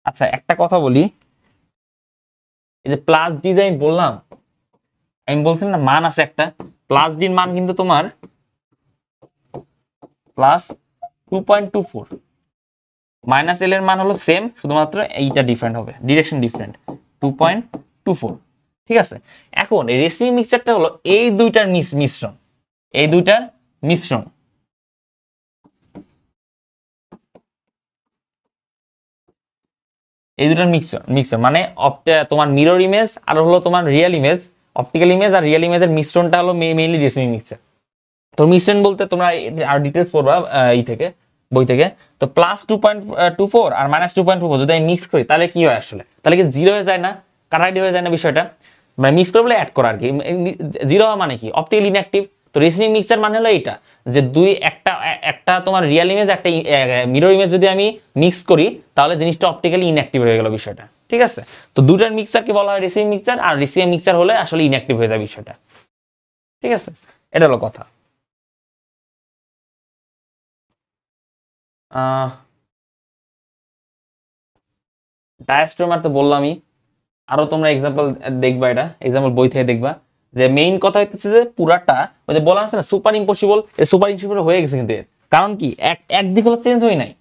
আচ্ছা, একটা কথা বলি, এই যে +D যে আমি বললাম, আমি বলছিলাম না মান আছে একটা, +D এর মান কিন্তু তোমার +2.24, -L এর মান হলো সেম, শুধুমাত্র এইটা ডিফারেন্ট হবে, ডিরেকশন ডিফারেন্ট, 2.24। ঠিক আছে, এখন এই রেসিপি মিক্সচারটা হলো এই দুইটার মিশ্রণ, এই দুইটার মিশ্রণ। এই দুটার মিক্সচার মানে তোমার মিরর ইমেজ আর হলো তোমার রিয়েল ইমেজ, অপটিক্যাল ইমেজ আর রিয়েল ইমেজের মিশ্রণটা হলো মেইনলি রেসিপি মিক্সচার। তো মিশ্রণ বলতে তোমরা আর ডিটেলস পড়বা বই থেকে। তো +2.24 আর -2.24 যদি আমি মিক্স করি তাহলে কি হয় আসলে? তাহলে কি জিরো হয়ে যায় না? কাটাকাটি হয়ে যায় না বিষয়টা? মানে মিক্স করে বলে অ্যাড করা আর কি। জিরো মানে কি? Optical inactive. তো রেসিপি মিক্সচার মানে হলো এইটা, যে একটা তোমার রিয়েল ইমেজ, একটা মিরর ইমেজ যদি আমি মিক্স করি তাহলে জিনিসটা অপটিক্যালি ইনঅ্যাক্টিভ হয়ে গেল বিষয়টা। ঠিক আছে, তো দুটার মিক্সচারকে বলা হয় রেসিপি মিক্সচার, আর রেসিপি মিক্সচার হলে আসলে ইনঅ্যাক্টিভ হয়ে যায় বিষয়টা। ঠিক আছে, এটা হলো কথা। ডায়াস্ট্রোমার তো বললামই, আরো তোমরা এক্সাম্পল দেখবা, এটা এক্সাম্পল বই থেকে দেখবা। যে মেইন কথা হচ্ছে যে পুরাটা ওই যে বলা আছে না সুপার ইম্পসিবল, এই সুপার ইম্পসিবল হয়ে গেছে, কিন্তু কারণ কি একদিক হলো চেঞ্জ হয় নাই।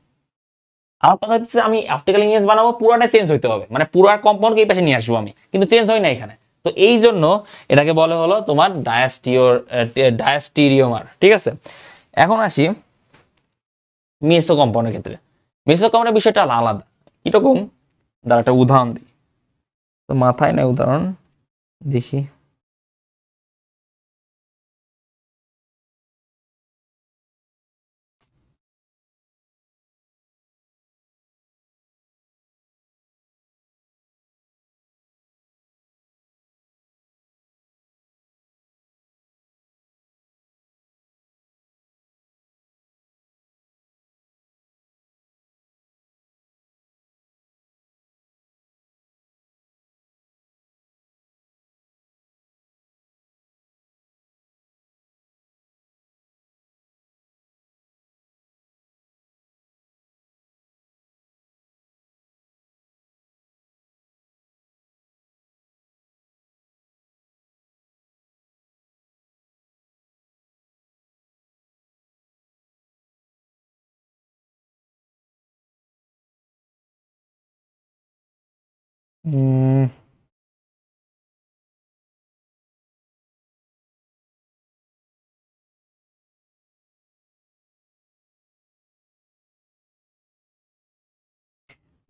আমার কথা হচ্ছে আমি অপটিক্যাল ইমেজ বানাবো, পুরাটা চেঞ্জ হইতে হবে, মানে পুরা কম্পাউন্ডকে এই পাশে নিয়ে আসবো আমি, কিন্তু চেঞ্জ হয় না এখানে। তো এই জন্য এটাকে বলে হলো তোমার ডায়াস্টিরিওমার। ঠিক আছে, এখন আসি মেসো কম্পাউন্ডের ক্ষেত্রে। মেসো কম্পাউন্ডের বিষয়টা আলাদা। কিরকম? দাঁড়া একটা উদাহরণ দিই, তো মাথায় নাই উদাহরণ। দেখি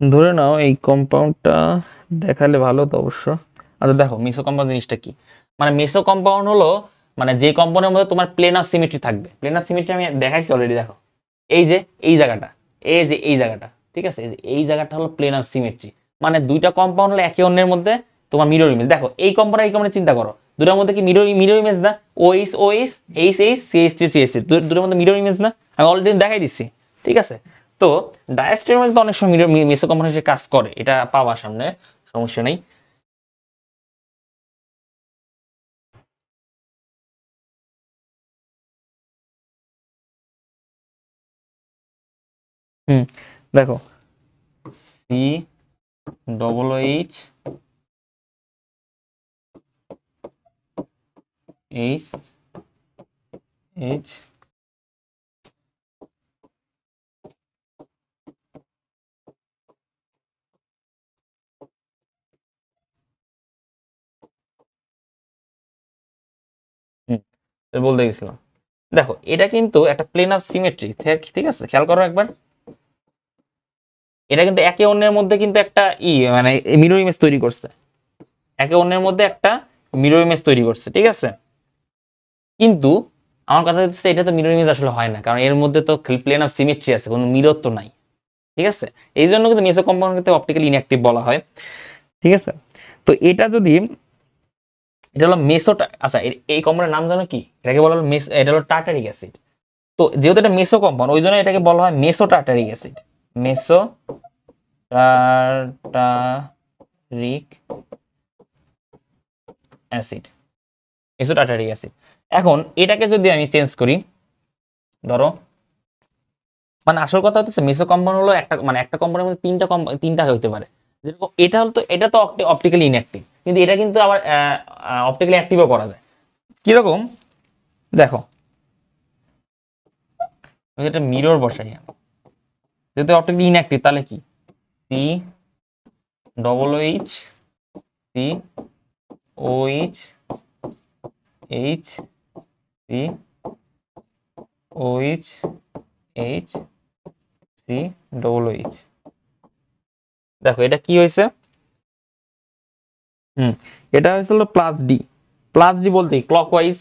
ধরে নাও এই কম্পাউন্ডটা দেখালে ভালো তো অবশ্য। আচ্ছা দেখো মেসো কম্পাউন্ড জিনিসটা কি, মানে মেসো কম্পাউন্ড হলো মানে যে কম্পাউন্ডের মধ্যে তোমার প্লেন অফ সিমেট্রি থাকবে। প্লেন অফ সিমেট্রি আমি দেখাইছি অলরেডি, দেখো এই যে এই জায়গাটা, এই যে এই জায়গাটা, ঠিক আছে, এই যে এই জায়গাটা হলো প্লেন অফ সিমেট্রি। মানে দুইটা কম্পাউন্ড হলো একে অন্যের মধ্যে তোমার মিরর ইমেজ। দেখো এই কম্পাউন্ড এই কম্পাউন্ড চিন্তা করো, দুটার মধ্যে কি মিরর মিরর ইমেজ না? OH OH H H CH three CH three, দুটার মধ্যে মিরর ইমেজ না? আমি অলরেডি দেখাই দিচ্ছি, ঠিক আছে। তো ডায়াস্টের মধ্যে অনেক সময় মেসো কম্পাউন্ড হিসেবে কাজ করে, এটা পাওয়া সামনে, সমস্যা নেই। হুম, দেখো C double H H H বলতে গেছিলাম। দেখো এটা কিন্তু একটা প্লেন অফ সিমেট্রি, ঠিক আছে, খেয়াল করো একবার। এটা কিন্তু একে অন্যের মধ্যে কিন্তু একটা মানে মিরর ইমেজ তৈরি করছে, একে অন্যের মধ্যে একটা মিরর ইমেজ তৈরি করছে, ঠিক আছে। কিন্তু আমার কথা হচ্ছে এটা তো মিরর ইমেজ আসলে হয় না, কারণ এর মধ্যে তো প্লেন অফ সিমেট্রি আছে, কোনো মিরর তো নাই, ঠিক আছে। এই জন্য কিন্তু মেসো কম্পাউন্ডকে অপটিক্যালি ইনঅ্যাক্টিভ বলা হয়, ঠিক আছে। তো এটা যদি এটা হলো মেসোটা, আচ্ছা এই কম্পাউন্ডের নাম জানো কি? এটাকে বলা হলো এটা হলো টার্টারিক অ্যাসিড। তো যেহেতু এটা মেসো কম্পাউন্ড ওই জন্য এটাকে বলা হয় meso tartaric acid, meso tartaric acid, meso tartaric acid. এখন এটাকে যদি আমি চেঞ্জ করি, ধরো মানে আসল কথা হচ্ছে মেসো কম্পাউন্ড হলো একটা মানে একটা কম্পাউন্ডের মধ্যে তিনটা হতে পারে। যেরকম এটা হলো, তো এটা তো অপটিক্যালি ইনঅ্যাক্টিভ, কিন্তু এটা কিন্তু আবার অপটিক্যালি অ্যাক্টিভও করা যায়। কিরকম দেখো, এটা মিরর বসাই আমি, যেহেতু অপটিক্যালি ইনঅ্যাক্টিভ তাহলে কি C double H C O H H C O H H C double H. দেখো এটা কি হয়েছে, এটা হয়েছিল প্লাস ডি। প্লাস ডি বলতে ক্লকওয়াইজ,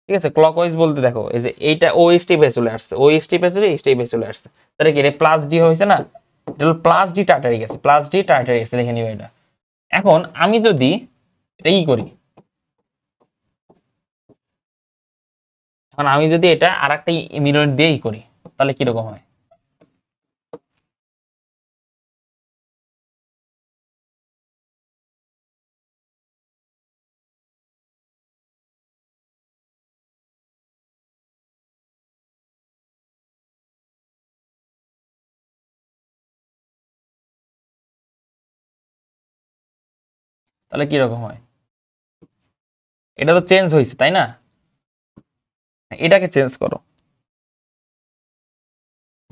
ঠিক আছে, ক্লকওয়াইজ বলতে দেখো এই যে এইটা ও স্টেপে চলে আসছে, ও স্টেপে চলে এই স্টেপে চলে আসছে, তাহলে কি এটা প্লাস ডি হয়েছে না? এটা হলো plus D tartaric acid, plus D tartaric acid লিখে নিবে এটা। এখন আমি যদি এটা করি, এখন আমি যদি এটা আর একটা মিরর দিয়েই করি তাহলে কিরকম হয়? তাহলে কিরকম হয়? এটা তো চেঞ্জ হয়েছে তাই না? এটাকে চেঞ্জ করো,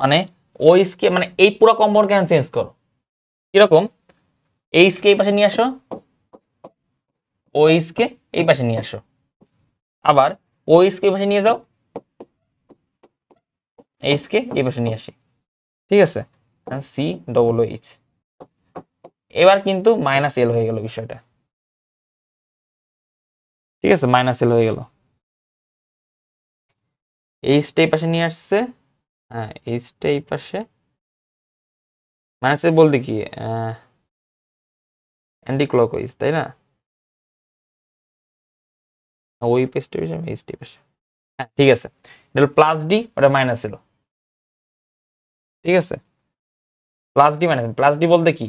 মানে ওইসকে মানে এই পুরো কম্পাউন্ড কেন চেঞ্জ করো, কিরকম এইসকে এই পাশে নিয়ে আসো, ওইসকে এই পাশে নিয়ে আসো, আবার ওইসকে এই পাশে নিয়ে যাও, এইসকে এই পাশে নিয়ে আসি, ঠিক আছে, সি ডবল এইচ। এবার কিন্তু মাইনাস এল হয়ে গেল বিষয়টা, ঠিক আছে, মাইনাস এল হয়ে গেল। এইচটা এই পাশে নিয়ে আসছে, হ্যাঁ এইচটা এই পাশে, মাইনাস এল বলতে কি অ্যান্টি ক্লকওয়াইজ, তাই না? ওই পেজটা পেছনে এইচটা এই পাশে, হ্যাঁ ঠিক আছে। এটা হলো প্লাস ডি, ওটা মাইনাস এল। ঠিক আছে, plus D minus, plus D বলতে কি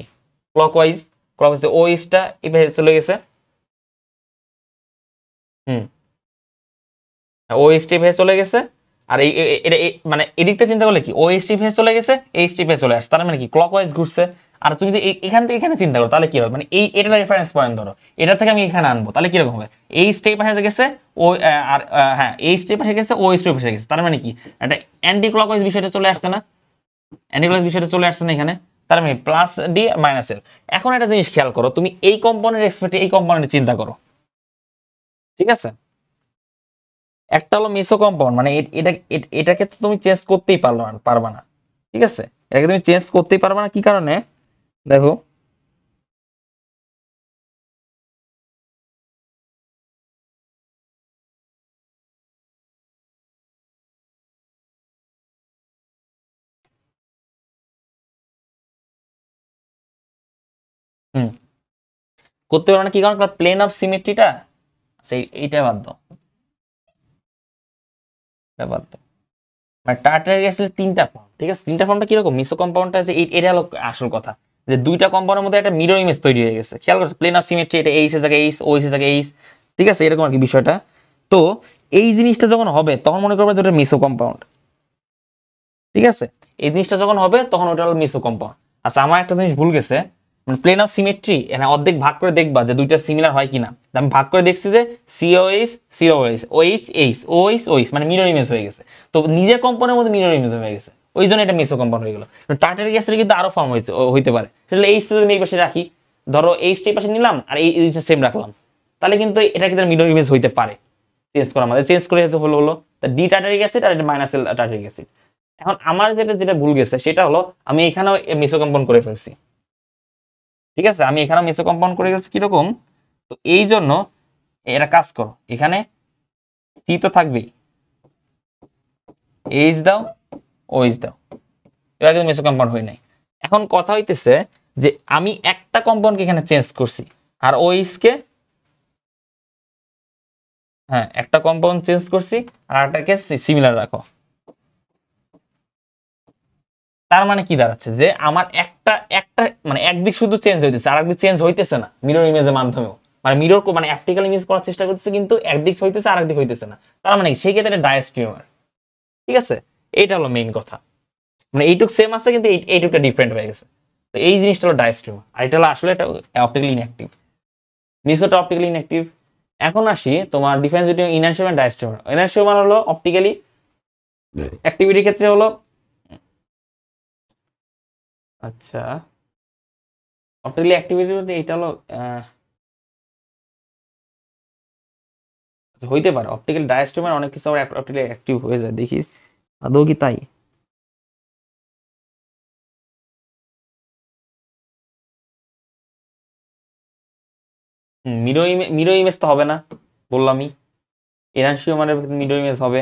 ক্লকওয়াইজ, ক্লকওয়াইজ ও এইচটা এই পাশে চলে গেছে। হুম, ও এইচটি ভেসে চলে গেছে। আর এটা মানে এদিকতে চিন্তা করলে কি ও এইচটি ভেসে চলে গেছে, এইচটি ভেসে চলে আসছে, তার মানে কি ক্লকওয়াইজ ঘুরছে। আর তুমি যদি এখান থেকে এখানে চিন্তা করো তাহলে কি হবে, মানে এটা রেফারেন্স পয়েন্ট ধরো, এটা থেকে আমি এখানে আনবো, তাহলে কিরকম হবে? এই স্টেপ পাশে গেছে ও, আর হ্যাঁ এই স্টেপ পাশে গেছে, ও স্টেপ পাশে গেছে, তার মানে কি একটা অ্যান্টি ক্লকওয়াইজ বিষয়টা চলে আসছে না? অ্যান্টি ক্লকওয়াইজ বিষয়টা চলে আসছে না এখানে? তার মানে প্লাস ডি মাইনাস এল। এখন একটা জিনিস খেয়াল করো, তুমি এই কম্পোনেন্ট এক্সপেক্টে এই কম্পোনেন্টে চিন্তা করো, ঠিক আছে? একটা হলো মেসো কম্পাউন্ড, মানে এটাকে তো তুমি চেঞ্জ করতেই পারবা না, ঠিক আছে? এটাকে তুমি চেঞ্জ করতেই পারবা না, কি কারণে? দেখো, হুম, করতে পারবা না কি কারণ? প্লেন অফ সিমেট্রিটা, সেই এইটা বাদ দাও, এটা বাদ দাও। মানে টার্টারি গ্যাসের তিনটা ফর্ম, ঠিক আছে? তিনটা ফর্মটা কিরকম? মিসো কম্পাউন্ডটা আছে, এটা হলো আসল কথা, যে দুইটা কম্পাউন্ডের মধ্যে একটা মিরর ইমেজ তৈরি হয়ে গেছে। খেয়াল করছো, প্লেন অফ সিমেট্রি, এটা এইচ এর জায়গায় এইচ, ও এইচ এর জায়গায় এইচ, ঠিক আছে? এরকম আর কি বিষয়টা। তো এই জিনিসটা যখন হবে তখন মনে করবে যে ওটা মিসো কম্পাউন্ড, ঠিক আছে? এই জিনিসটা যখন হবে তখন ওটা হলো মিসো কম্পাউন্ড। আচ্ছা, আমার একটা জিনিস ভুল গেছে, মানে প্লেন অফ সিমেট্রি এখানে অর্ধেক ভাগ করে দেখবা যে দুইটা সিমিলার হয় কিনা। আমি ভাগ করে দেখছি যে COH COH, OH H, OH OH, মানে মিরর ইমেজ হয়ে গেছে। তো নিজের কম্পাউন্ডের মধ্যে মিরর ইমেজ হয়ে গেছে, ওই জন্য এটা মিসো কম্পাউন্ড হয়ে গেল। টার্টারি গ্যাসের কিন্তু আরো ফর্ম হইতে পারে, সেটা এইচ যদি এই পাশে রাখি, ধরো এইচ এই পাশে নিলাম আর এই জিনিসটা সেম রাখলাম, তাহলে কিন্তু এটা কিন্তু মিরর ইমেজ হইতে পারে। চেঞ্জ করা আমাদের, চেঞ্জ করে হলো হলো ডি টার্টারিক অ্যাসিড আর এটা মাইনাস এল টার্টারিক অ্যাসিড। এখন আমার যেটা যেটা ভুল গেছে সেটা হলো আমি এখানেও মিসো কম্পাউন্ড করে ফেলছি, ঠিক আছে? আমি এখানেও মিসো কম্পাউন্ড করে গেছি, কিরকম? তো এই জন্য এরা কাজ করো, এখানে সি তো থাকবেই, এইচ দাও, ওইচ দাও, এবার কিন্তু মিসো কম্পাউন্ড হয় নাই। এখন কথা হইতেছে যে আমি একটা কম্পাউন্ডকে এখানে চেঞ্জ করছি, আর ওইচ কে, হ্যাঁ একটা কম্পাউন্ড চেঞ্জ করছি আর একটাকে সিমিলার রাখো। তার মানে কি দাঁড়াচ্ছে যে আমার একটা একটা মানে একদিক শুধু চেঞ্জ হইতেছে, আর একদিক চেঞ্জ হইতেছে না মিরর ইমেজের মাধ্যমেও। মানে মিরর মানে অপটিক্যাল ইমেজ করার চেষ্টা করতেছে, কিন্তু একদিক হইতেছে আর একদিক হইতেছে না। তার মানে সেই ক্ষেত্রে ডায়াস্ট্রিমার, ঠিক আছে? এইটা হলো মেইন কথা, মানে এইটুক সেম আছে কিন্তু এইটুকটা ডিফারেন্ট হয়ে গেছে। তো এই জিনিসটা হলো ডায়াস্ট্রিমার, আর এটা হলো আসলে এটা অপটিক্যালি ইনঅ্যাক্টিভ, মিসোটা অপটিক্যালি ইনঅ্যাক্টিভ। এখন আসি তোমার ডিফারেন্স বিটুইন ইনারশিয়াম এন্ড ডায়াস্ট্রিমার। ইনারশিয়াম হলো অপটিক্যালি অ্যাক্টিভিটির ক্ষেত্রে হলো, আচ্ছা অপটিক্যালি অ্যাক্টিভিটি বলতে এটা হলো আচ্ছা, হইতে পারে অপটিক্যাল ডায়াস্ট্রিমার অনেক কিছু আবার অপটিক্যালি অ্যাক্টিভ হয়ে যায়, দেখি আদৌ কি তাই। মিরো ইমেজ তো হবে না, বললামই এনার্সিওমারের মিরো ইমেজ হবে।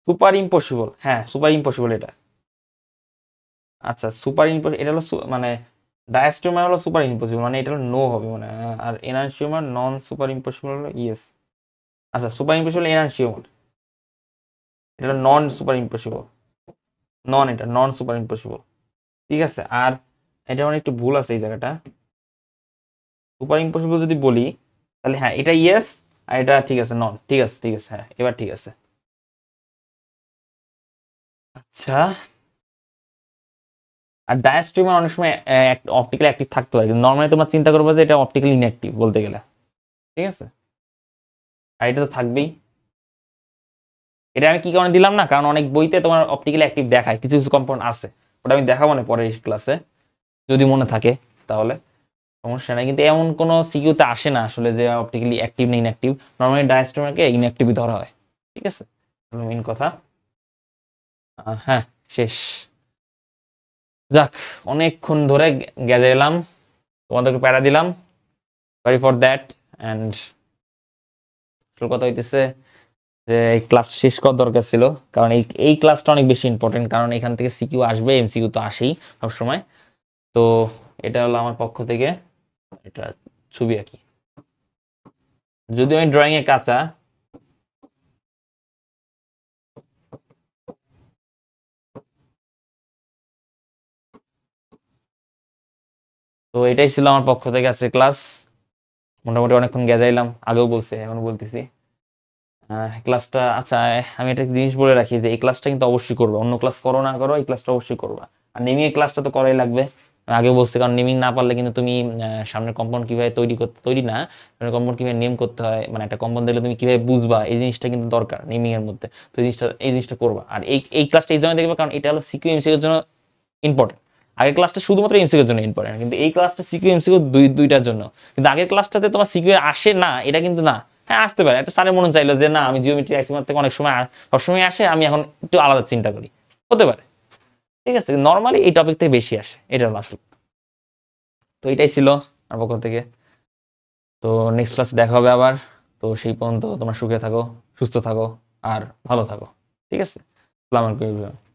সুপার ইম্পসিবল, হ্যাঁ সুপার ইম্পসিবল এটা। আচ্ছা সুপার ইম্পসিবল এটা হলো মানে ডায়াস্ট্রিমার হলো সুপার ইম্পসিবল, মানে এটা হলো নো হবে মানে, আর এনার্সিওমার নন সুপার ইম্পসিবল হলো ইয়েস। আচ্ছা সুপার ইম্পসিবল এনার্সিওমার, এটা হলো নন সুপার ইম্পসিবল, নন এটা নন সুপার ইম্পসিবল, ঠিক আছে? আর এটা মানে একটু ভুল আছে এই জায়গাটা, সুপার ইম্পসিবল যদি বলি তাহলে হ্যাঁ এটা ইয়েস, আর এটা ঠিক আছে নন, ঠিক আছে ঠিক আছে, হ্যাঁ এবার ঠিক আছে। আচ্ছা, আর ডায়াস্ট্রিমার অনেক সময় অপটিক্যালি অ্যাক্টিভ থাকতে পারে, কিন্তু নর্মালি তোমরা চিন্তা করবে যে এটা অপটিক্যালি ইনঅ্যাক্টিভ বলতে গেলে, ঠিক আছে? আর এটা তো থাকবেই। এটা আমি কি কারণে দিলাম না, কারণ অনেক বইতে তোমার অপটিক্যালি অ্যাক্টিভ দেখায়, কিছু কিছু কম্পাউন্ড আছে, ওটা আমি দেখাবো না পরের ক্লাসে, যদি মনে থাকে তাহলে সমস্যা নাই। কিন্তু এমন কোনো সিকিউতে আসে না আসলে যে অপটিক্যালি অ্যাক্টিভ না ইনঅ্যাক্টিভ, নর্মালি ডায়াস্ট্রিমারকে ইনঅ্যাক্টিভই ধরা হয়, ঠিক আছে? মেইন কথা, হ্যাঁ শেষ। যাক, অনেকক্ষণ ধরে গেজে এলাম, তোমাদেরকে প্যারা দিলাম, সরি ফর দ্যাট। অ্যান্ড আসল কথা হইতেছে যে এই ক্লাস শেষ করার দরকার ছিল, কারণ এই ক্লাসটা অনেক বেশি ইম্পর্টেন্ট, কারণ এখান থেকে সিকিউ আসবে, এমসিকিউ তো আসেই সবসময়। তো এটা হলো আমার পক্ষ থেকে, এটা ছবি আঁকি, যদিও আমি ড্রয়িং এ কাঁচা। তো এটাই ছিল আমার পক্ষ থেকে আজকে ক্লাস। মোটামুটি অনেকক্ষণ গেজাইলাম, আগেও বলছি এখন বলতেছি। ক্লাসটা আচ্ছা, আমি একটা জিনিস বলে রাখি যে এই ক্লাসটা কিন্তু অবশ্যই করবে, অন্য ক্লাস করো না করো এই ক্লাসটা অবশ্যই করবা। আর নেমিং এর ক্লাসটা তো করাই লাগবে, আমি আগে বলছি, কারণ নেমিং না পারলে কিন্তু তুমি সামনের কম্পাউন্ড কিভাবে তৈরি না, সামনের কম্পাউন্ড কিভাবে নেম করতে হয়, মানে একটা কম্পাউন্ড দিলে তুমি কিভাবে বুঝবা, এই জিনিসটা কিন্তু দরকার নেমিং এর মধ্যে। তো এই জিনিসটা করবা। আর এই ক্লাসটা এই জন্য দেখবে, কারণ এটা হলো সিকিউ এমসিকিউ এর জন্য ইম্পর্টেন্ট। আগের ক্লাসটা শুধুমাত্র এমসিকিউ এর জন্য ইম্পর্টেন্ট, কিন্তু এই ক্লাসটা সিকিউ এমসিকিউ দুইটার জন্য। কিন্তু আগের ক্লাসটাতে তোমার সিকিউ আসে না, এটা কিন্তু না। হ্যাঁ আসতে পারে, একটা স্যারের মনে চাইলো যে না আমি জিওমেট্রি অ্যাক্সিমার থেকে অনেক সময় সবসময় আসে, আমি এখন একটু আলাদা চিন্তা করি, হতে পারে। ঠিক আছে, নর্মালি এই টপিক থেকে বেশি আসে, এটা হলো আসল। তো এটাই ছিল আমার পক্ষ থেকে। তো নেক্সট ক্লাস দেখা হবে আবার। তো সেই পর্যন্ত তোমরা সুখে থাকো, সুস্থ থাকো, আর ভালো থাকো। ঠিক আছে, আসসালামু আলাইকুম।